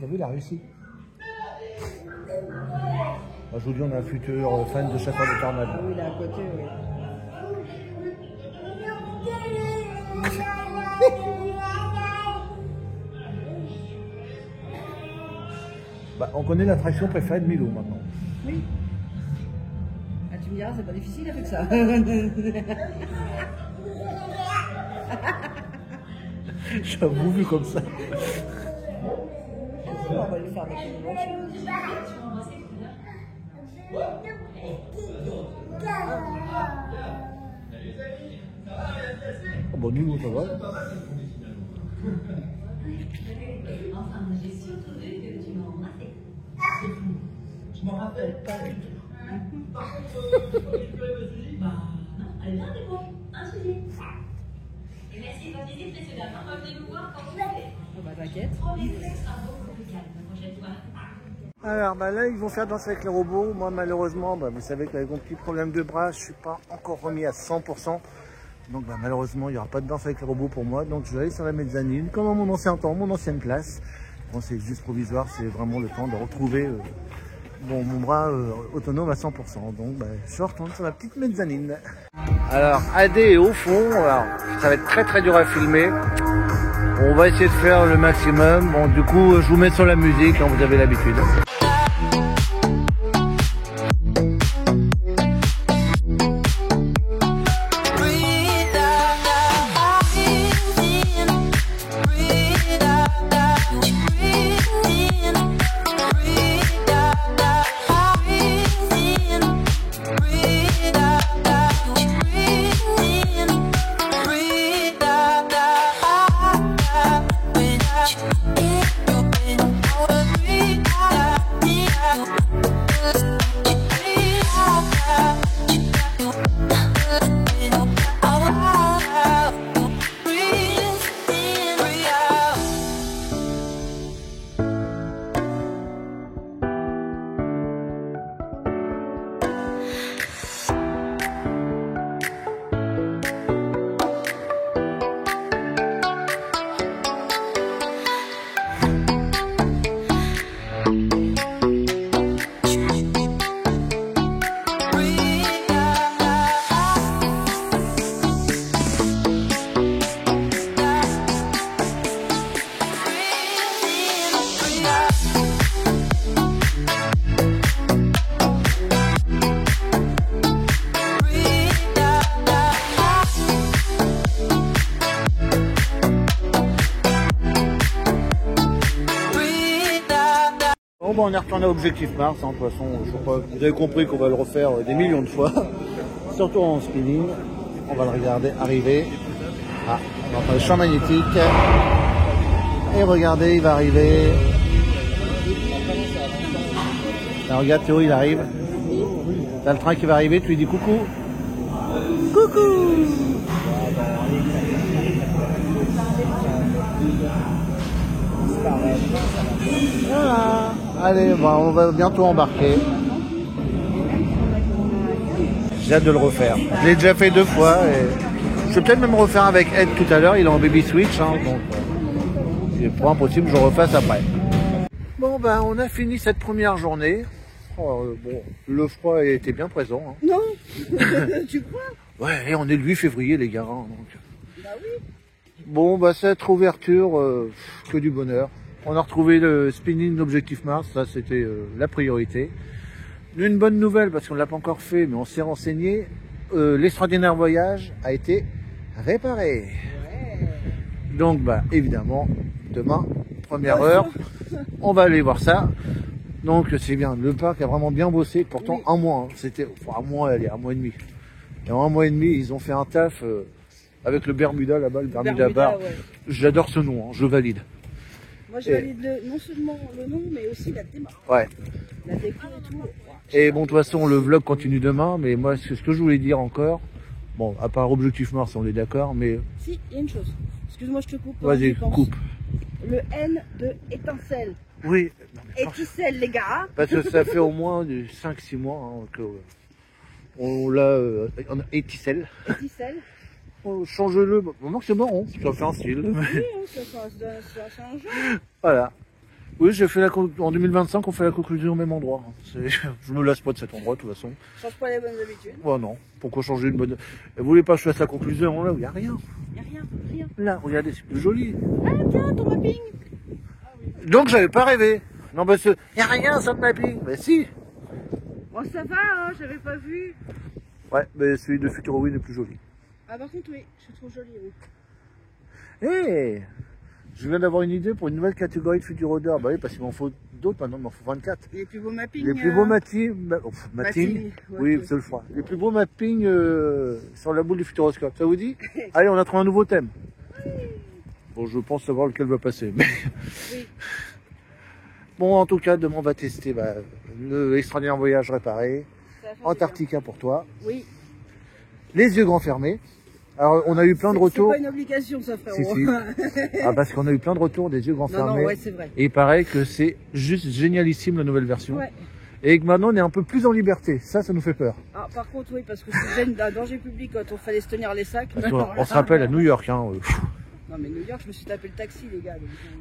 T'as vu, il a réussi. Aujourd'hui, on a un futur fan de chasseur de tornades. Ah oui, là à côté, oui. Bah, on connaît l'attraction préférée de Milo maintenant. Oui. Ah, tu me diras, c'est pas difficile avec ça. J'avoue, vu comme ça. On va lui faire des nouvelles choses. Oh, bon, nous, ça va. Enfin, j'ai surtout vu que tu m'as embrassé. Je m'en rappelle pas du tout. Bah, non, allez bien, c'est bon, un souci. Et merci de votre visite précédemment. Revenez nous voir quand vous voulez. Oh bah t'inquiète. Promis, ce sera beaucoup plus calme la prochaine fois. Alors bah là ils vont faire danser avec les robots. Moi malheureusement, bah, vous savez qu'avec mon petit problème de bras, je suis pas encore remis à 100%. Donc bah, malheureusement il n'y aura pas de danse avec les robots pour moi. Donc je vais aller sur la mezzanine, comme à mon ancien temps, mon ancienne place. Bon c'est juste provisoire, c'est vraiment le temps de retrouver mon bras autonome à 100%. Donc bah, je retourne sur la petite mezzanine. Alors AD est au fond, alors, ça va être très dur à filmer. On va essayer de faire le maximum. Bon, du coup, je vous mets sur la musique, hein, vous avez l'habitude. Bon, bah, on est retourné à Objectif Mars, hein, de toute façon, je crois que vous avez compris qu'on va le refaire des millions de fois, surtout en spinning. On va le regarder arriver. Ah, on va faire le champ magnétique. Et regardez, il va arriver. Là, regarde Théo, il arrive. T'as le train qui va arriver, tu lui dis coucou. Coucou. Voilà. Allez, bah, on va bientôt embarquer. J'ai hâte de le refaire. Je l'ai déjà fait 2 fois. Et je vais peut-être même refaire avec Ed tout à l'heure. Il est en baby switch. Hein, donc c'est pas impossible que je refasse après. Bon, ben, on a fini cette première journée. Oh, bon, le froid était bien présent. Hein. Non. Tu crois? Ouais, et on est le 8 février, les gars. Hein, donc. Bah oui. Bon, bah, cette ouverture, que du bonheur. On a retrouvé le spinning d'Objectif Mars, ça c'était la priorité. Une bonne nouvelle, parce qu'on ne l'a pas encore fait, mais on s'est renseigné, l'extraordinaire voyage a été réparé. Ouais. Donc, bah, évidemment, demain, première heure, on va aller voir ça. Donc, c'est bien, le parc a vraiment bien bossé, pourtant Oui. un mois, hein, c'était, enfin, un mois et demi. Et en un mois et demi, ils ont fait un taf avec le Bermuda là-bas, le Bermuda Bar. Ouais. J'adore ce nom, hein, je valide. Moi, je valide non seulement le nom, mais aussi la démarche. Ouais. La déco et tout. Et bon, de toute façon, le vlog continue demain, mais moi, ce que je voulais dire encore, bon, à part Objectif Mars, on est d'accord, mais... Si, il y a une chose. Excuse-moi, je te coupe. Vas-y, j'y pense. coupe. Le N de étincelle. Oui. Non, mais Éticelle, les gars. parce que ça fait au moins 5-6 mois hein, que on l'a en éticelle. Éticelle. Oh, change-le. Bon, c'est marrant, ça fait un style. Oui, ça change. Voilà. Oui, j'ai fait en 2025, on fait la conclusion au même endroit. Je me lasse pas de cet endroit, de toute façon. Change pas les bonnes habitudes. Oh non, pourquoi changer une bonne... Vous voulez pas que je fasse la conclusion là où il n'y a rien? Y a rien, rien. Là, regardez, c'est plus joli. Ah tiens, ton mapping. Donc j'avais pas rêvé. Non, parce que y a rien sur le mapping. Mais si. Bon, ça va, hein, j'avais pas vu. Ouais, mais celui de Futurowin est plus joli. Ah, par contre, oui, je trouve joli, oui. Hé, je viens d'avoir une idée pour une nouvelle catégorie de Futurodeur. Bah oui, parce qu'il m'en faut d'autres maintenant, il m'en faut 24. Les plus beaux mappings. Les plus beaux mapping, mapping, oui, ouais. c'est le froid. Les plus beaux mappings sur la boule du Futuroscope, ça vous dit? Allez, on a trouvé un nouveau thème. Bon, je pense savoir lequel va passer. Mais... Oui. Bon, en tout cas, demain, on va tester le extraordinaire voyage réparé. Antarctica pour toi. Oui. Les yeux grands fermés. Alors, on a eu plein de retours. C'est pas une obligation, ça, frérot. Si, si. Ah, parce qu'on a eu plein de retours des yeux grands fermés. Non, ouais, c'est vrai. Et il paraît que c'est juste génialissime, la nouvelle version. Ouais. Et que maintenant, on est un peu plus en liberté. Ça nous fait peur. Ah, par contre, oui, parce que c'est un danger public quand on fallait se tenir les sacs. Parce on se rappelle à New York. Hein, Non, mais New York, je me suis tapé le taxi, les gars.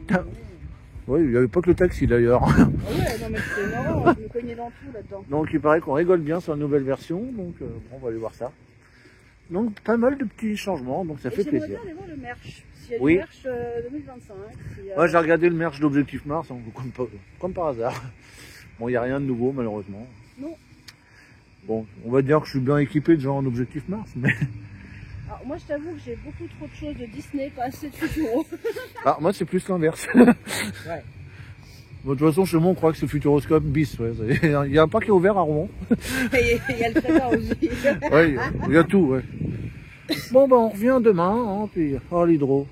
Donc, oui, il n'y avait pas que le taxi d'ailleurs. ah ouais, non, mais c'était marrant, je me cognais dans tout là-dedans. Donc il paraît qu'on rigole bien sur la nouvelle version. Donc bon, on va aller voir ça. Donc pas mal de petits changements, donc ça fait plaisir. J'aimerais bien aller voir le merch. S'il y a Oui. du merch 2025. Moi j'ai regardé le merch d'Objectif Mars, hein, comme par hasard. Bon, il n'y a rien de nouveau malheureusement. Non. Bon, on va dire que je suis bien équipé de genre en Objectif Mars, mais... Alors moi je t'avoue que j'ai beaucoup trop de choses de Disney, pas assez de Futuro. Ah, moi c'est plus l'inverse. Ouais. Bon, de toute façon, chez moi on croit que c'est Futuroscope bis. Ouais. Il y a un parc qui est ouvert à Rouen. Et il y a le trésor aussi. Ouais, il y a tout, ouais. Bon, bah on revient demain, hein, puis... Oh, l'hydro.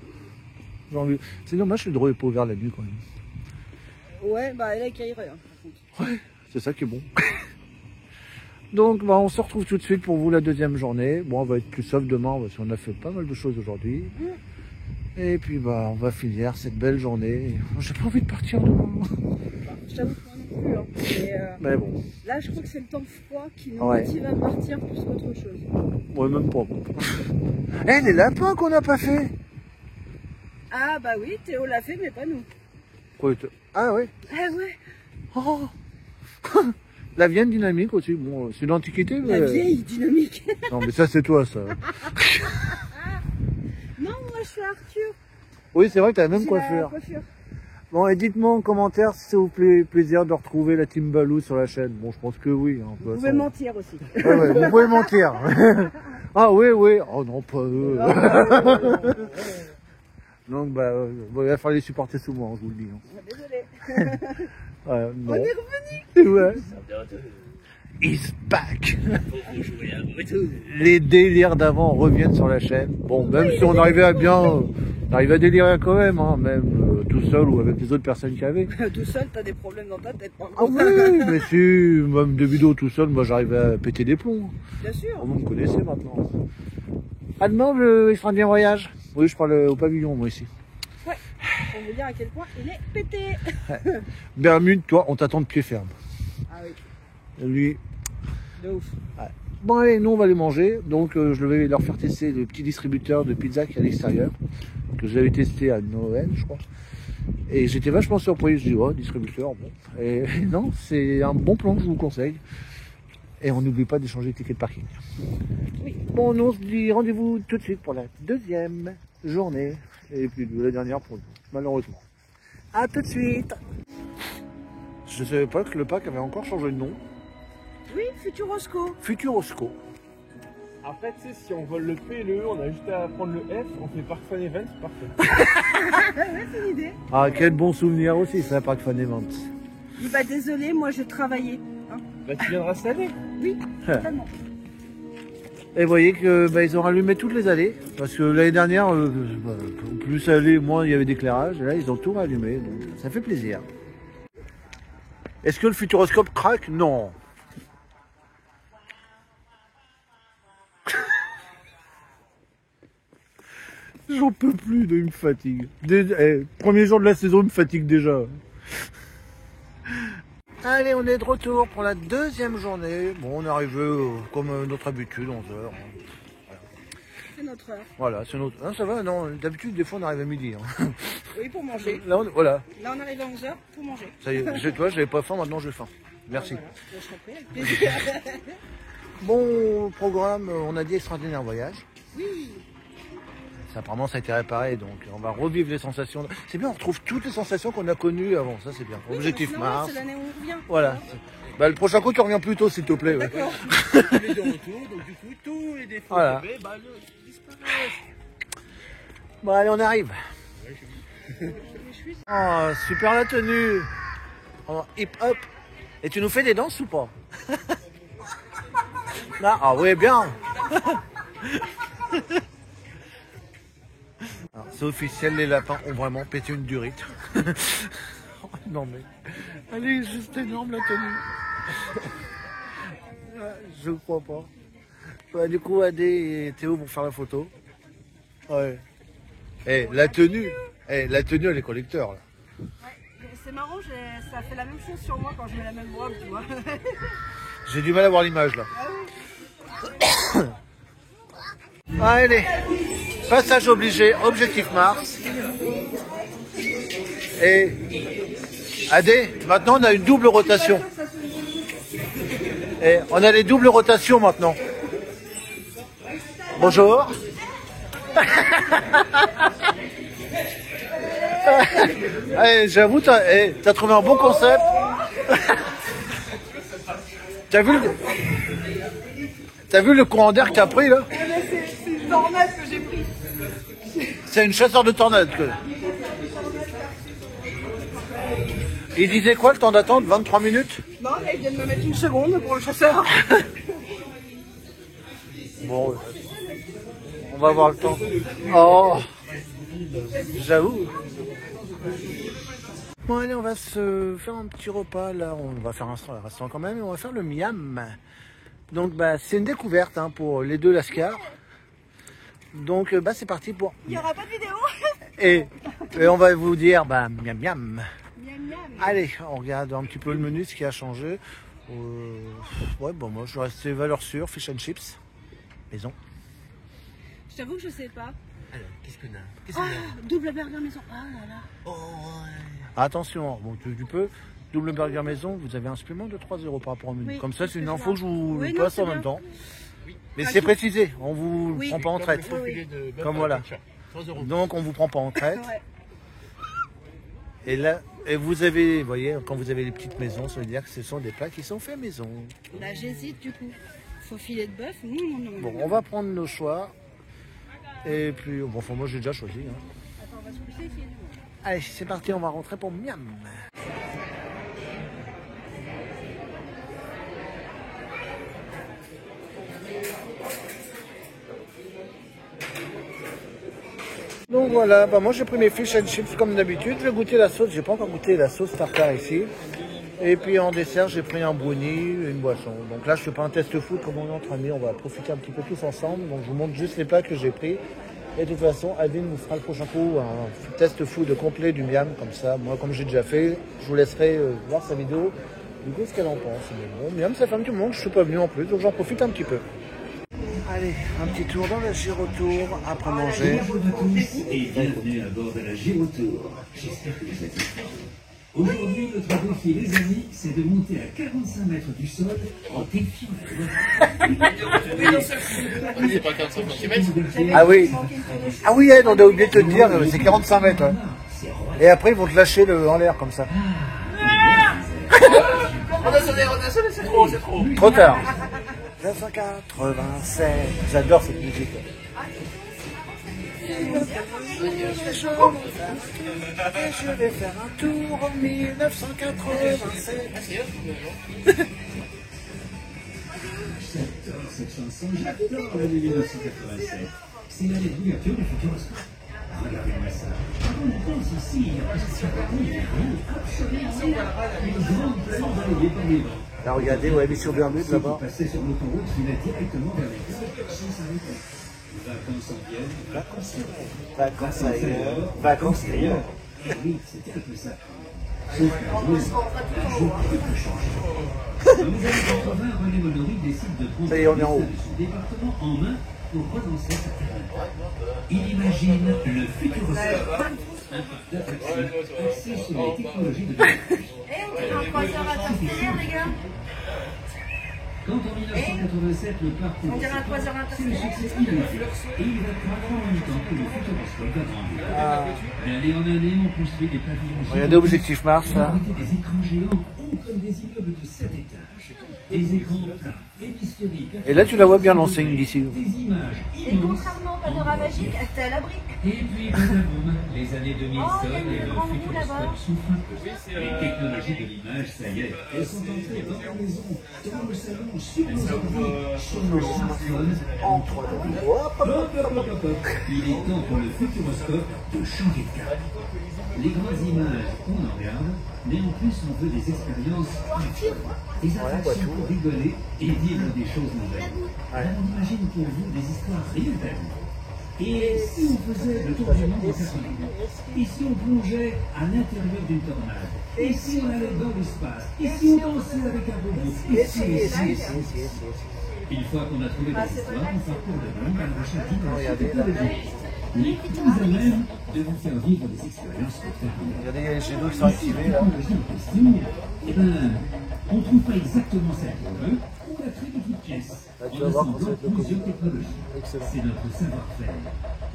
J'ai envie... C'est dommage, l'hydro n'est pas ouvert la nuit quand même. Ouais, bah là il irait, hein, par contre. Ouais, c'est ça qui est bon. Donc, bah, on se retrouve tout de suite pour vous la deuxième journée. Bon, on va être plus soft demain parce qu'on a fait pas mal de choses aujourd'hui. Et puis, bah, on va finir cette belle journée. J'ai pas envie de partir demain. Je t'avoue que moi non plus, hein. Mais bon. Là, je crois que c'est le temps froid qui nous Ouais. motive à partir plus qu'autre chose. Ouais, même pas. Eh, les lapins qu'on n'a pas fait. Ah bah oui, Théo l'a fait, mais pas nous. Ah ouais. Ah ouais. Oh. La Vienne dynamique aussi. Bon, c'est l'Antiquité. La vieille dynamique. Non, mais ça, c'est toi, ça. Non, moi je suis Arthur. Oui, c'est vrai que t'as la même C'est coiffure. la coiffure. Bon, et dites-moi en commentaire si ça vous plaît plaisir de retrouver la Team Balou sur la chaîne. Bon, je pense que oui. Hein, Vous pouvez mentir aussi. Ouais, ouais, vous pouvez mentir. Ah oui, oui. Oh non, pas eux. Donc, bah, il va falloir les supporter sous moi, hein, je vous le dis. Hein. Désolé. Ouais, On est revenu. Ouais. He's back. Pour jouer à moto. Les délires d'avant reviennent sur la chaîne. Bon, même si on arrivait à bien... on arrivait à délirer quand même, hein, même tout seul ou avec les autres personnes qu'il y avait. Tout seul, t'as des problèmes dans ta tête. Par Ah contre. oui, mais si, même des vidéos tout seul, moi j'arrivais à péter des plombs. Bien sûr. Oh, vous me connaissez maintenant. À demain, le extraordinaire voyage. Oui, je parle au pavillon, moi ici. Ouais. Pour vous dire à quel point il est pété. Bermude, toi, on t'attend de pied ferme. Ah oui. Lui... De ouf. Ouais. Bon allez, nous on va les manger, donc je vais leur faire tester le petit distributeur de pizza qui est à l'extérieur, que j'avais testé à Noël je crois, et j'étais vachement surpris, je dis oh distributeur, bon, et non, c'est un bon plan, je vous conseille, et on n'oublie pas d'échanger le ticket de parking. Oui. Bon, nous on se dit rendez-vous tout de suite pour la deuxième journée, et puis la dernière pour nous, malheureusement. A tout de suite. Je savais pas que le pack avait encore changé de nom. Oui, Futurosco. Futurosco. Après, tu sais, si on vole le P et le E, on a juste à prendre le F, on fait Park Fun Event, c'est parfait. Ouais, c'est une idée. Ah, quel bon souvenir aussi, ça, Park Fun Event. Il dit bah désolé, moi je travaillais. Hein. Bah, tu viendras cette année. Oui, totalement. Et vous voyez que bah, ils ont rallumé toutes les allées, parce que l'année dernière, plus ça allait, moins il y avait d'éclairage, et là ils ont tout rallumé, donc ça fait plaisir. Est-ce que le Futuroscope craque? Non. J'en peux plus, il me fatigue. Premier jour de la saison, il me fatigue déjà. Allez, on est de retour pour la deuxième journée. Bon, on est arrivé comme notre habitude, 11h. Voilà. notre heure. Voilà, c'est notre... Non, ça va, non, d'habitude, des fois, on arrive à midi. Hein. Oui, pour manger. Là, voilà. Là, on arrive à 11h pour manger. Ça y est, toi, j'avais pas faim, maintenant j'ai faim. Merci. Voilà. Je t'en prie, avec plaisir. Bon programme, on a dit extraordinaire voyage. Oui. Ça, apparemment, ça a été réparé, donc on va revivre les sensations. C'est bien, on retrouve toutes les sensations qu'on a connues avant, ça c'est bien. Oui, Objectif c'est normal, Mars. c'est l'année où on revient. Voilà. Bah, le prochain coup, tu reviens plus tôt, s'il te plaît. Ouais. D'accord. On est de retour, donc du coup, tous les défauts Voilà. qu'il y avait, bah, disparaissent. Bon, allez, on arrive. Oh, super la tenue. Oh, hip-hop. Et tu nous fais des danses ou pas? Là, ah oui, bien. C'est officiel, les lapins ont vraiment pété une durite. Non mais, elle est juste énorme la tenue. Je crois pas. Bah, du coup, Adé et Théo vont faire la photo. Ouais. Eh, la tenue, elle est collecteur là. Ouais, c'est marrant, ça fait la même chose sur moi quand je mets la même robe, tu vois. J'ai du mal à voir l'image là. Allez, passage obligé, objectif Mars. Et Adé, maintenant on a une double rotation. Et on a les doubles rotations maintenant. Bonjour. Allez, j'avoue, t'as trouvé un bon concept. T'as vu le courant d'air que t'as pris là? C'est une tornade que j'ai pris. C'est une chasseur de tornades. Il disait quoi le temps d'attente? 23 minutes? Non, là, ils viennent me mettre une seconde pour le chasseur. Bon, on va voir le temps. Oh, j'avoue. Bon allez, on va se faire un petit repas là. On va faire un restaurant quand même et on va faire le miam. Donc bah c'est une découverte hein, pour les deux lascars. Donc bah c'est parti pour. Il n'y aura pas de vidéo. Et on va vous dire bah miam miam. Miam, miam. Allez, on regarde un petit peu le menu, ce qui a changé. Ouais bon moi je vais rester valeur sûre, fish and chips, maison. Je t'avoue que je sais pas. Alors qu'est-ce qu'on a? Oh, double burger maison. Ah là là. Oh, ouais. Attention, bon, tu peux. Double burger maison, vous avez un supplément de 3 € par rapport au menu. Oui, comme ça, c'est une c'est info ça. que je vous Oui, non, passe c'est en même bien. temps. Mais c'est précisé, on vous Oui. prend pas en traite. Oui, Comme voilà. Donc on vous prend pas en traite. Ouais. Et là, et vous avez, vous voyez, quand vous avez les petites maisons, ça veut dire que ce sont des plats qui sont faits maison. Là, j'hésite du coup. Faut filet de bœuf. Non. Bon, on va prendre nos choix. Et puis, bon, enfin, moi j'ai déjà choisi. Hein. Attends, on va se pousser ici. Allez, c'est parti, on va rentrer pour miam. Donc voilà, bah moi j'ai pris mes fish and chips comme d'habitude. Je vais goûter la sauce, j'ai pas encore goûté la sauce tartare ici. Et puis en dessert, j'ai pris un brownie et une boisson. Donc là, je fais pas un test food comme on est entre amis, on va profiter un petit peu tous ensemble. Donc je vous montre juste les plats que j'ai pris. Et de toute façon, Adeline vous fera le prochain coup un test food complet du miam, comme ça. Moi, comme j'ai déjà fait, je vous laisserai voir sa vidéo. Du coup, ce qu'elle en pense. Mais bon, miam, ça fait un petit moment que je suis pas venu en plus, donc j'en profite un petit peu. Allez, un petit tour dans la Girotour après manger. Bonjour à tous et bienvenue à bord de la Girotour. J'espère que vous êtes prêts. Aujourd'hui, notre défi, les amis, c'est de monter à 45 mètres du sol en défiant C'est pas 45 cm. Ah oui, Ed, on a oublié de te dire, c'est 45 mètres. Ouais. Et après, ils vont te lâcher en l'air comme ça. On a sonné, c'est trop, c'est trop. Trop tard. 1987, j'adore cette musique. Je vais faire un tour en 1987. J'adore cette chanson, j'adore l'année 1987. C'est l'année d'ouverture du Futuroscope. Regardez-moi ça. Quand on pense ici, il y a presque 50 000 absolument une grande planète balayée par les vents. Là, regardez, ouais, mission Bermude là-bas. Passer sur l'autoroute qui va directement vers les côtes sans s'arrêter. Vacances en Vienne. Vacances ailleurs. Vacances ailleurs. Oui, c'était un peu ça. Sauf qu'un jour, tout peut changer. Dans les années 80, René Monory décide de prendre Ça y est, on est en haut. son département en main pour relancer sa carrière. Il imagine le Futuroscope, un parc d'attractions axé sur les technologies de l'image. On dirait un croiseur interstellaire, les gars. Quand en 1987 le parc On dirait un croiseur c'est le succès immédiat et il va croître en même temps que le Futuroscope va grandir. D'année en année, on construit des pavillons. Regardez Objectif Mars là. Des écrans géants hauts comme des immeubles de 7 étages, des écrans plats, hémisphériques. Et là tu la vois bien l'enseigne d'ici. Des images Et contrairement au panoramagique, c'était à l'abri. Et puis, badaboum, les années 2000 Oh, il y a sonnent et une le grande roue là-bas. Futuroscope souffre un peu. Les technologies de l'image, ça y est, elles sont entrées dans la maison, dans le salon, sur nos ordi, sur nos smartphones, en 3D. Hop, hop, hop, hop, hop. Il est temps pour le Futuroscope de changer de cap. Les grandes images, on en regarde, mais en plus on veut des expériences culturelles, des attractions pour rigoler et vivre des choses nouvelles. Alors on imagine pour vous des histoires réelles. Et si on faisait le tour du monde en 4 minutes? Et si on plongeait à l'intérieur d'une tornade? Et si on allait dans l'espace? Et si on dansait avec un robot? Et si. Une fois qu'on a trouvé des histoires, on parcourt le monde à la recherche d'innovations technologiques. Les plus à même de vous faire vivre des expériences spectaculaires. Regardez, il y a les jets d'eau qui sont activés là. Eh ben, on ne trouve pas exactement celle qu'on veut, on la crée de toutes pièces. Tu vas voir quand ça va être le Plusieurs technologies. Excellent. C'est notre savoir-faire.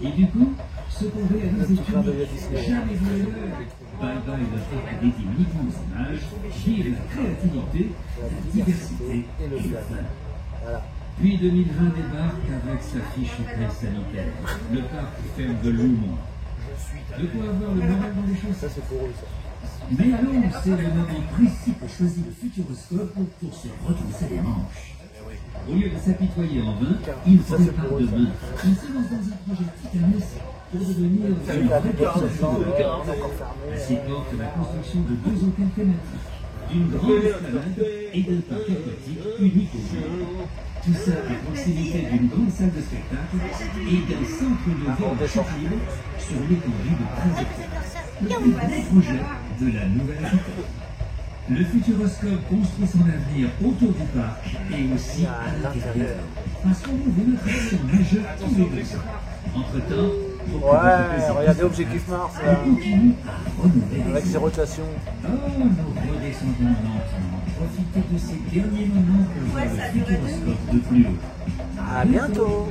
Et du coup, ce qu'on réalise est unique. Jamais vu ailleurs. Bye bye le parc dédié uniquement aux images. Vive la créativité, la diversité et le fun. Voilà. Puis 2020 débarque avec sa fiche presse sanitaire. Le parc ferme de longs mois. De quoi avoir le moral dans les choses. Ça c'est pour eux ça. Mais alors, c'est le moment précis pour choisir le Futuroscope pour se retrousser les manches. Au lieu de s'apitoyer en vain, il se prépare demain. Il se lance dans un projet titanesque pour devenir une vraie personne de la Ainsi porte la construction de 2 hôtels thématiques, d'une grande esplanade et d'un parc aquatique unique au monde. Tout ça à proximité d'une grande salle de spectacle et d'un centre de vol libre sur l'étendue de 13 hectares. Le plus gros projet de la Nouvelle-Aquitaine. Le Futuroscope construit son avenir autour du parc et aussi à l'intérieur. Parce qu'on ouvre une attraction majeure tous les 2 ans. Entre-temps, Ouais, regardez Objectif Mars là. on continue à renouveler les Avec ses rotations. Oh, nous redescendons lentement. Profitez de ces derniers moments pour voir le Futuroscope de plus haut. À bientôt.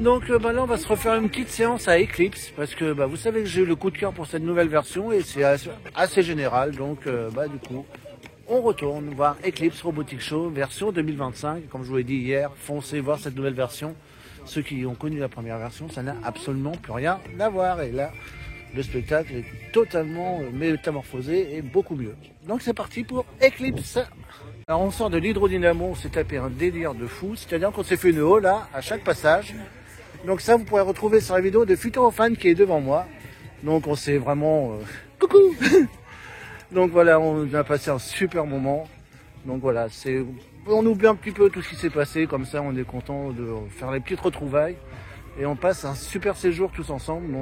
Donc là on va se refaire une petite séance à Eclipse parce que vous savez que j'ai eu le coup de cœur pour cette nouvelle version et c'est assez général, donc du coup on retourne voir Eclipse Robotic Show version 2025. Comme je vous l'ai dit hier, foncez voir cette nouvelle version. Ceux qui ont connu la première version, ça n'a absolument plus rien à voir et là le spectacle est totalement métamorphosé et beaucoup mieux. Donc c'est parti pour Eclipse. Alors on sort de l'hydrodynamo, on s'est tapé un délire de fou, c'est-à-dire qu'on s'est fait une haut là à chaque passage. Donc ça vous pourrez retrouver sur la vidéo de Futurofan qui est devant moi. Donc on s'est vraiment... coucou. Donc voilà, on a passé un super moment. Donc voilà, on oublie un petit peu tout ce qui s'est passé, comme ça on est content de faire les petites retrouvailles. Et on passe un super séjour tous ensemble.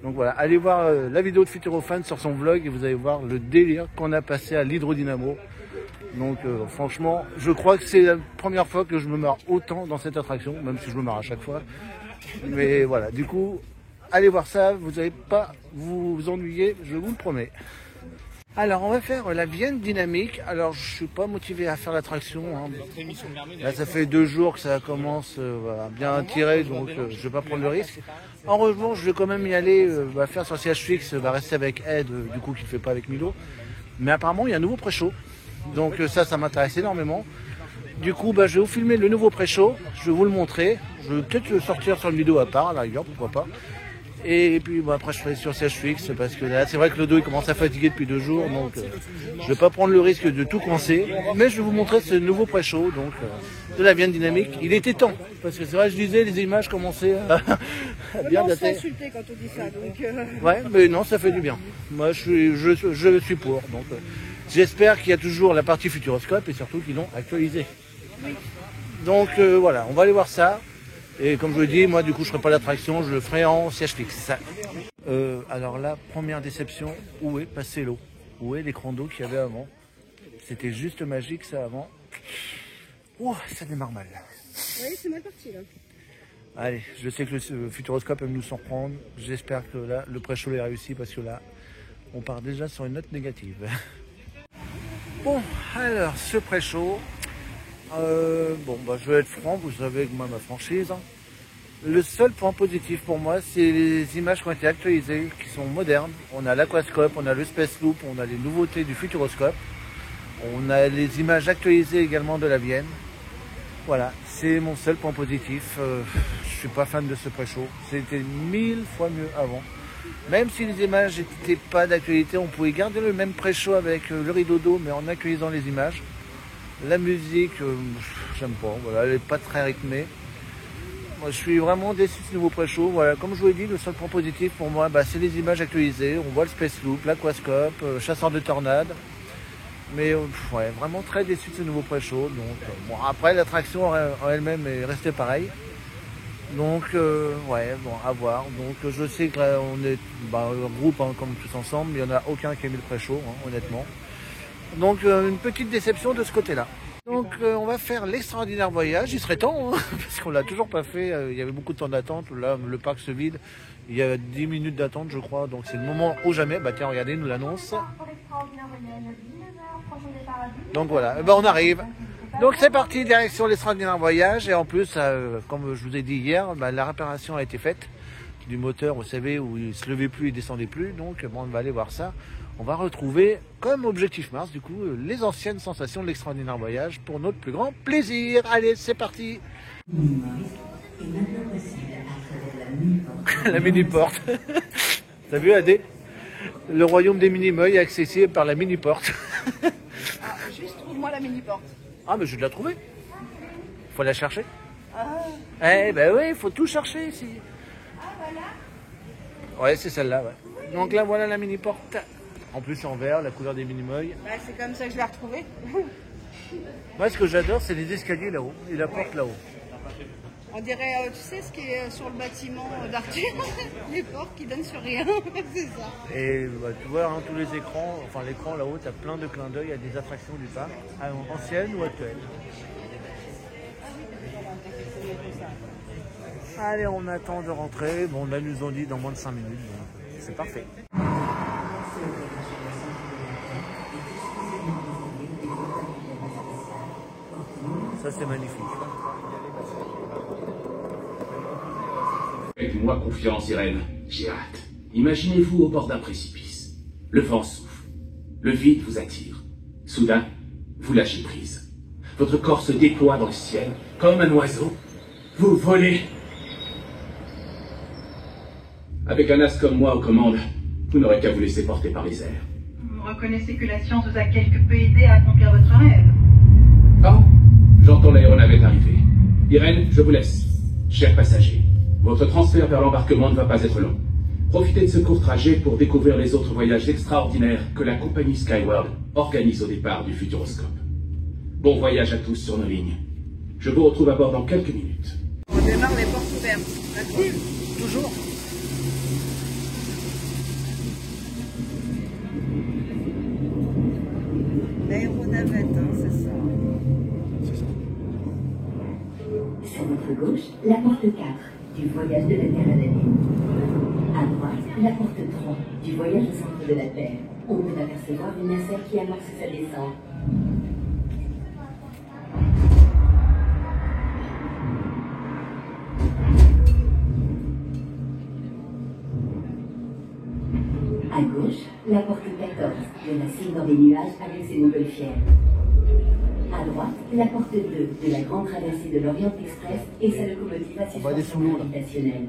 Donc voilà, allez voir la vidéo de Futurofan sur son vlog et vous allez voir le délire qu'on a passé à l'hydrodynamo. Donc franchement, je crois que c'est la première fois que je me marre autant dans cette attraction, même si je me marre à chaque fois. Mais voilà, du coup, allez voir ça, vous n'allez pas vous ennuyer, je vous le promets. Alors on va faire la Vienne dynamique. Alors je suis pas motivé à faire l'attraction. Là ça fait 2 jours que ça commence bien tirer, donc je vais pas prendre le risque. En revanche, je vais quand même y aller, faire sur siège fixe, rester avec Ed, du coup qui ne fait pas avec Milo. Mais apparemment il y a un nouveau pré-show. Donc ça m'intéresse énormément. Du coup, je vais vous filmer le nouveau pré-show. Je vais vous le montrer. Je vais peut-être le sortir sur une vidéo à part, à la rigueur, pourquoi pas. Et puis après je ferai sur siège fixe parce que là c'est vrai que le dos il commence à fatiguer depuis 2 jours. Donc je vais pas prendre le risque de tout coincer. Mais je vais vous montrer ce nouveau pré-show de la Vienne dynamique. Il était temps. Parce que c'est vrai, je disais, les images commençaient à bien dater. On se fait insulter quand on dit ça. Donc Ouais, mais non, ça fait du bien. Moi je suis pour. Donc j'espère qu'il y a toujours la partie Futuroscope et surtout qu'ils l'ont actualisé. Oui. Donc voilà, on va aller voir ça. Et comme je vous l'ai dit, moi du coup je ne ferai pas l'attraction, je le ferai en siège fixe. Alors là, première déception, où est passé l'eau? Où est l'écran d'eau qu'il y avait avant? C'était juste magique ça avant. Oh, ça démarre mal. Oui, c'est mal parti là. Allez, je sais que le Futuroscope aime nous surprendre. J'espère que là, le pré-show est réussi parce que là, on part déjà sur une note négative. Bon, alors, ce pré-show, je vais être franc, vous savez que moi, ma franchise, le seul point positif pour moi, c'est les images qui ont été actualisées, qui sont modernes. On a l'Aquascope, on a le Space Loop, on a les nouveautés du Futuroscope. On a les images actualisées également de la Vienne. Voilà, c'est mon seul point positif. Je suis pas fan de ce pré-show. C'était 1000 fois mieux avant. Même si les images n'étaient pas d'actualité, on pouvait garder le même pré-show avec le rideau d'eau, mais en actualisant les images. La musique, j'aime pas. Voilà, elle n'est pas très rythmée. Moi, je suis vraiment déçu de ce nouveau pré-show. Voilà, comme je vous l'ai dit, le seul point positif pour moi, c'est les images actualisées. On voit le Space Loop, l'Aquascope, chasseur de tornades. Mais ouais, vraiment très déçu de ce nouveau pré-show. Donc bon, après l'attraction en elle-même est restée pareille. Donc ouais, bon, à voir. Donc je sais que là, on est un groupe comme tous ensemble, il n'y en a aucun qui a mis le pré-show, honnêtement. Donc une petite déception de ce côté-là. Donc on va faire l'extraordinaire voyage, il serait temps, parce qu'on l'a toujours pas fait, il y avait beaucoup de temps d'attente, là le parc se vide, il y a 10 minutes d'attente je crois, donc c'est le moment ou jamais, tiens regardez, nous l'annonce. Donc voilà, on arrive. Donc c'est parti, direction l'extraordinaire voyage, et en plus, comme je vous ai dit hier, la réparation a été faite du moteur, vous savez, où il se levait plus et descendait plus, donc on va aller voir ça. On va retrouver, comme objectif Mars, du coup, les anciennes sensations de l'extraordinaire voyage pour notre plus grand plaisir. Allez, c'est parti. La mini-porte. T'as vu, Adé? Le royaume des mini-meuils est accessible par la mini-porte. Juste trouve-moi la mini-porte. Ah, mais je vais la trouver. Faut la chercher. Eh ben oui, il faut tout chercher ici. Ah, voilà. Ouais, c'est celle-là, ouais. Donc là, voilà la mini-porte. En plus, c'est en vert, la couleur des mini-meuils. C'est comme ça que je l'ai retrouvée. Moi, ce que j'adore, c'est les escaliers là-haut et la porte là-haut. On dirait, tu sais, ce qui est sur le bâtiment d'Arthur, les portes qui donnent sur rien, c'est ça. Et tu vois, tous les écrans, enfin l'écran là-haut, tu as plein de clins d'œil à des attractions du parc, anciennes ou actuelles. Allez, on attend de rentrer. Bon, là, ils nous ont dit dans moins de 5 minutes, donc c'est parfait. Ça, c'est magnifique. Faites-moi confiance, Irène. J'ai hâte. Imaginez-vous au bord d'un précipice. Le vent souffle. Le vide vous attire. Soudain, vous lâchez prise. Votre corps se déploie dans le ciel, comme un oiseau. Vous volez. Avec un as comme moi aux commandes, vous n'aurez qu'à vous laisser porter par les airs. Vous reconnaissez que la science vous a quelque peu aidé à accomplir votre rêve. Ah, j'entends l'aéronavette arriver. Irène, je vous laisse. Chers passagers, votre transfert vers l'embarquement ne va pas être long. Profitez de ce court trajet pour découvrir les autres voyages extraordinaires que la compagnie Skyworld organise au départ du Futuroscope. Bon voyage à tous sur nos lignes. Je vous retrouve à bord dans quelques minutes. On démarre les portes ouvertes. Oui, toujours. L'aéronavette, c'est ça. Sur votre gauche, la porte 4 du voyage de la Terre à la Lune. À droite, la porte 3 du voyage au centre de la Terre. On peut apercevoir une nacelle qui amorce sa descente. À gauche, la porte 14 de la cime dans les nuages avec ses montgolfières. À droite, la porte 2 de la grande traversée de l'Orient Express et sa locomotive à suspension gravitationnelle.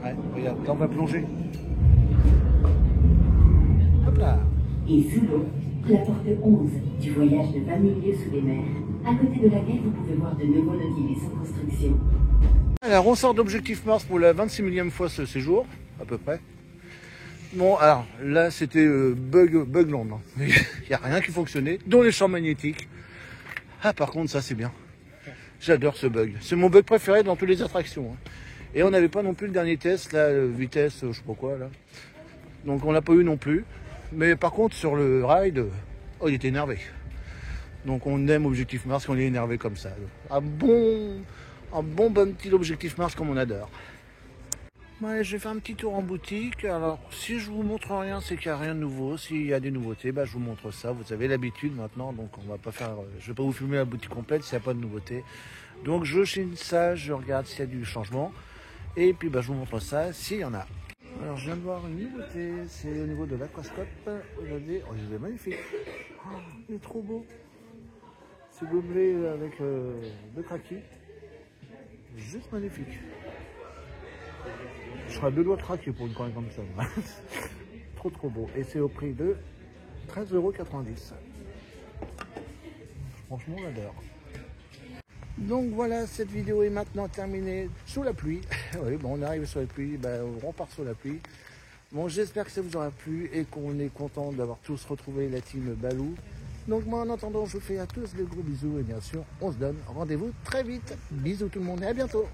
Ouais, regarde, là on va plonger. Hop là. Et sous l'eau, la porte 11 du voyage de 20 000 lieues sous les mers, à côté de laquelle vous pouvez voir de nouveaux Nautilus en construction. Alors on sort d'Objectif Mars pour la 26 millième fois ce séjour, à peu près. Bon, alors là c'était Bugland. Il n'y a rien qui fonctionnait, dont les champs magnétiques. Ah, par contre, ça c'est bien. J'adore ce bug. C'est mon bug préféré dans toutes les attractions. Et on n'avait pas non plus le dernier test, là, vitesse, je sais pas quoi, là. Donc on l'a pas eu non plus. Mais par contre, sur le ride, oh, il était énervé. Donc on aime Objectif Mars, on est énervé comme ça. Un bon petit Objectif Mars comme on adore. Ouais, je vais faire un petit tour en boutique. Alors, si je vous montre rien, c'est qu'il n'y a rien de nouveau. S'il y a des nouveautés, bah, je vous montre ça. Vous avez l'habitude maintenant, donc on va pas faire. Je vais pas vous filmer la boutique complète s'il n'y a pas de nouveauté. Donc, je chine ça, je regarde s'il y a du changement, et puis bah, je vous montre ça s'il y en a. Alors, je viens de voir une nouveauté. C'est au niveau de l'aquascope. Regardez, oh, il est magnifique. Oh, il est trop beau. C'est gobelet avec le craquis. Juste magnifique. Je serais à deux doigts de craquer pour une coin comme ça. Trop beau. Et c'est au prix de 13,90 €. Franchement, j'adore. Donc voilà, cette vidéo est maintenant terminée sous la pluie. Oui, bon, on arrive sur la pluie, on repart sous la pluie. Bon, j'espère que ça vous aura plu et qu'on est content d'avoir tous retrouvé la team Balou. Donc moi, en attendant, je vous fais à tous de gros bisous et bien sûr, on se donne rendez-vous très vite. Bisous tout le monde et à bientôt.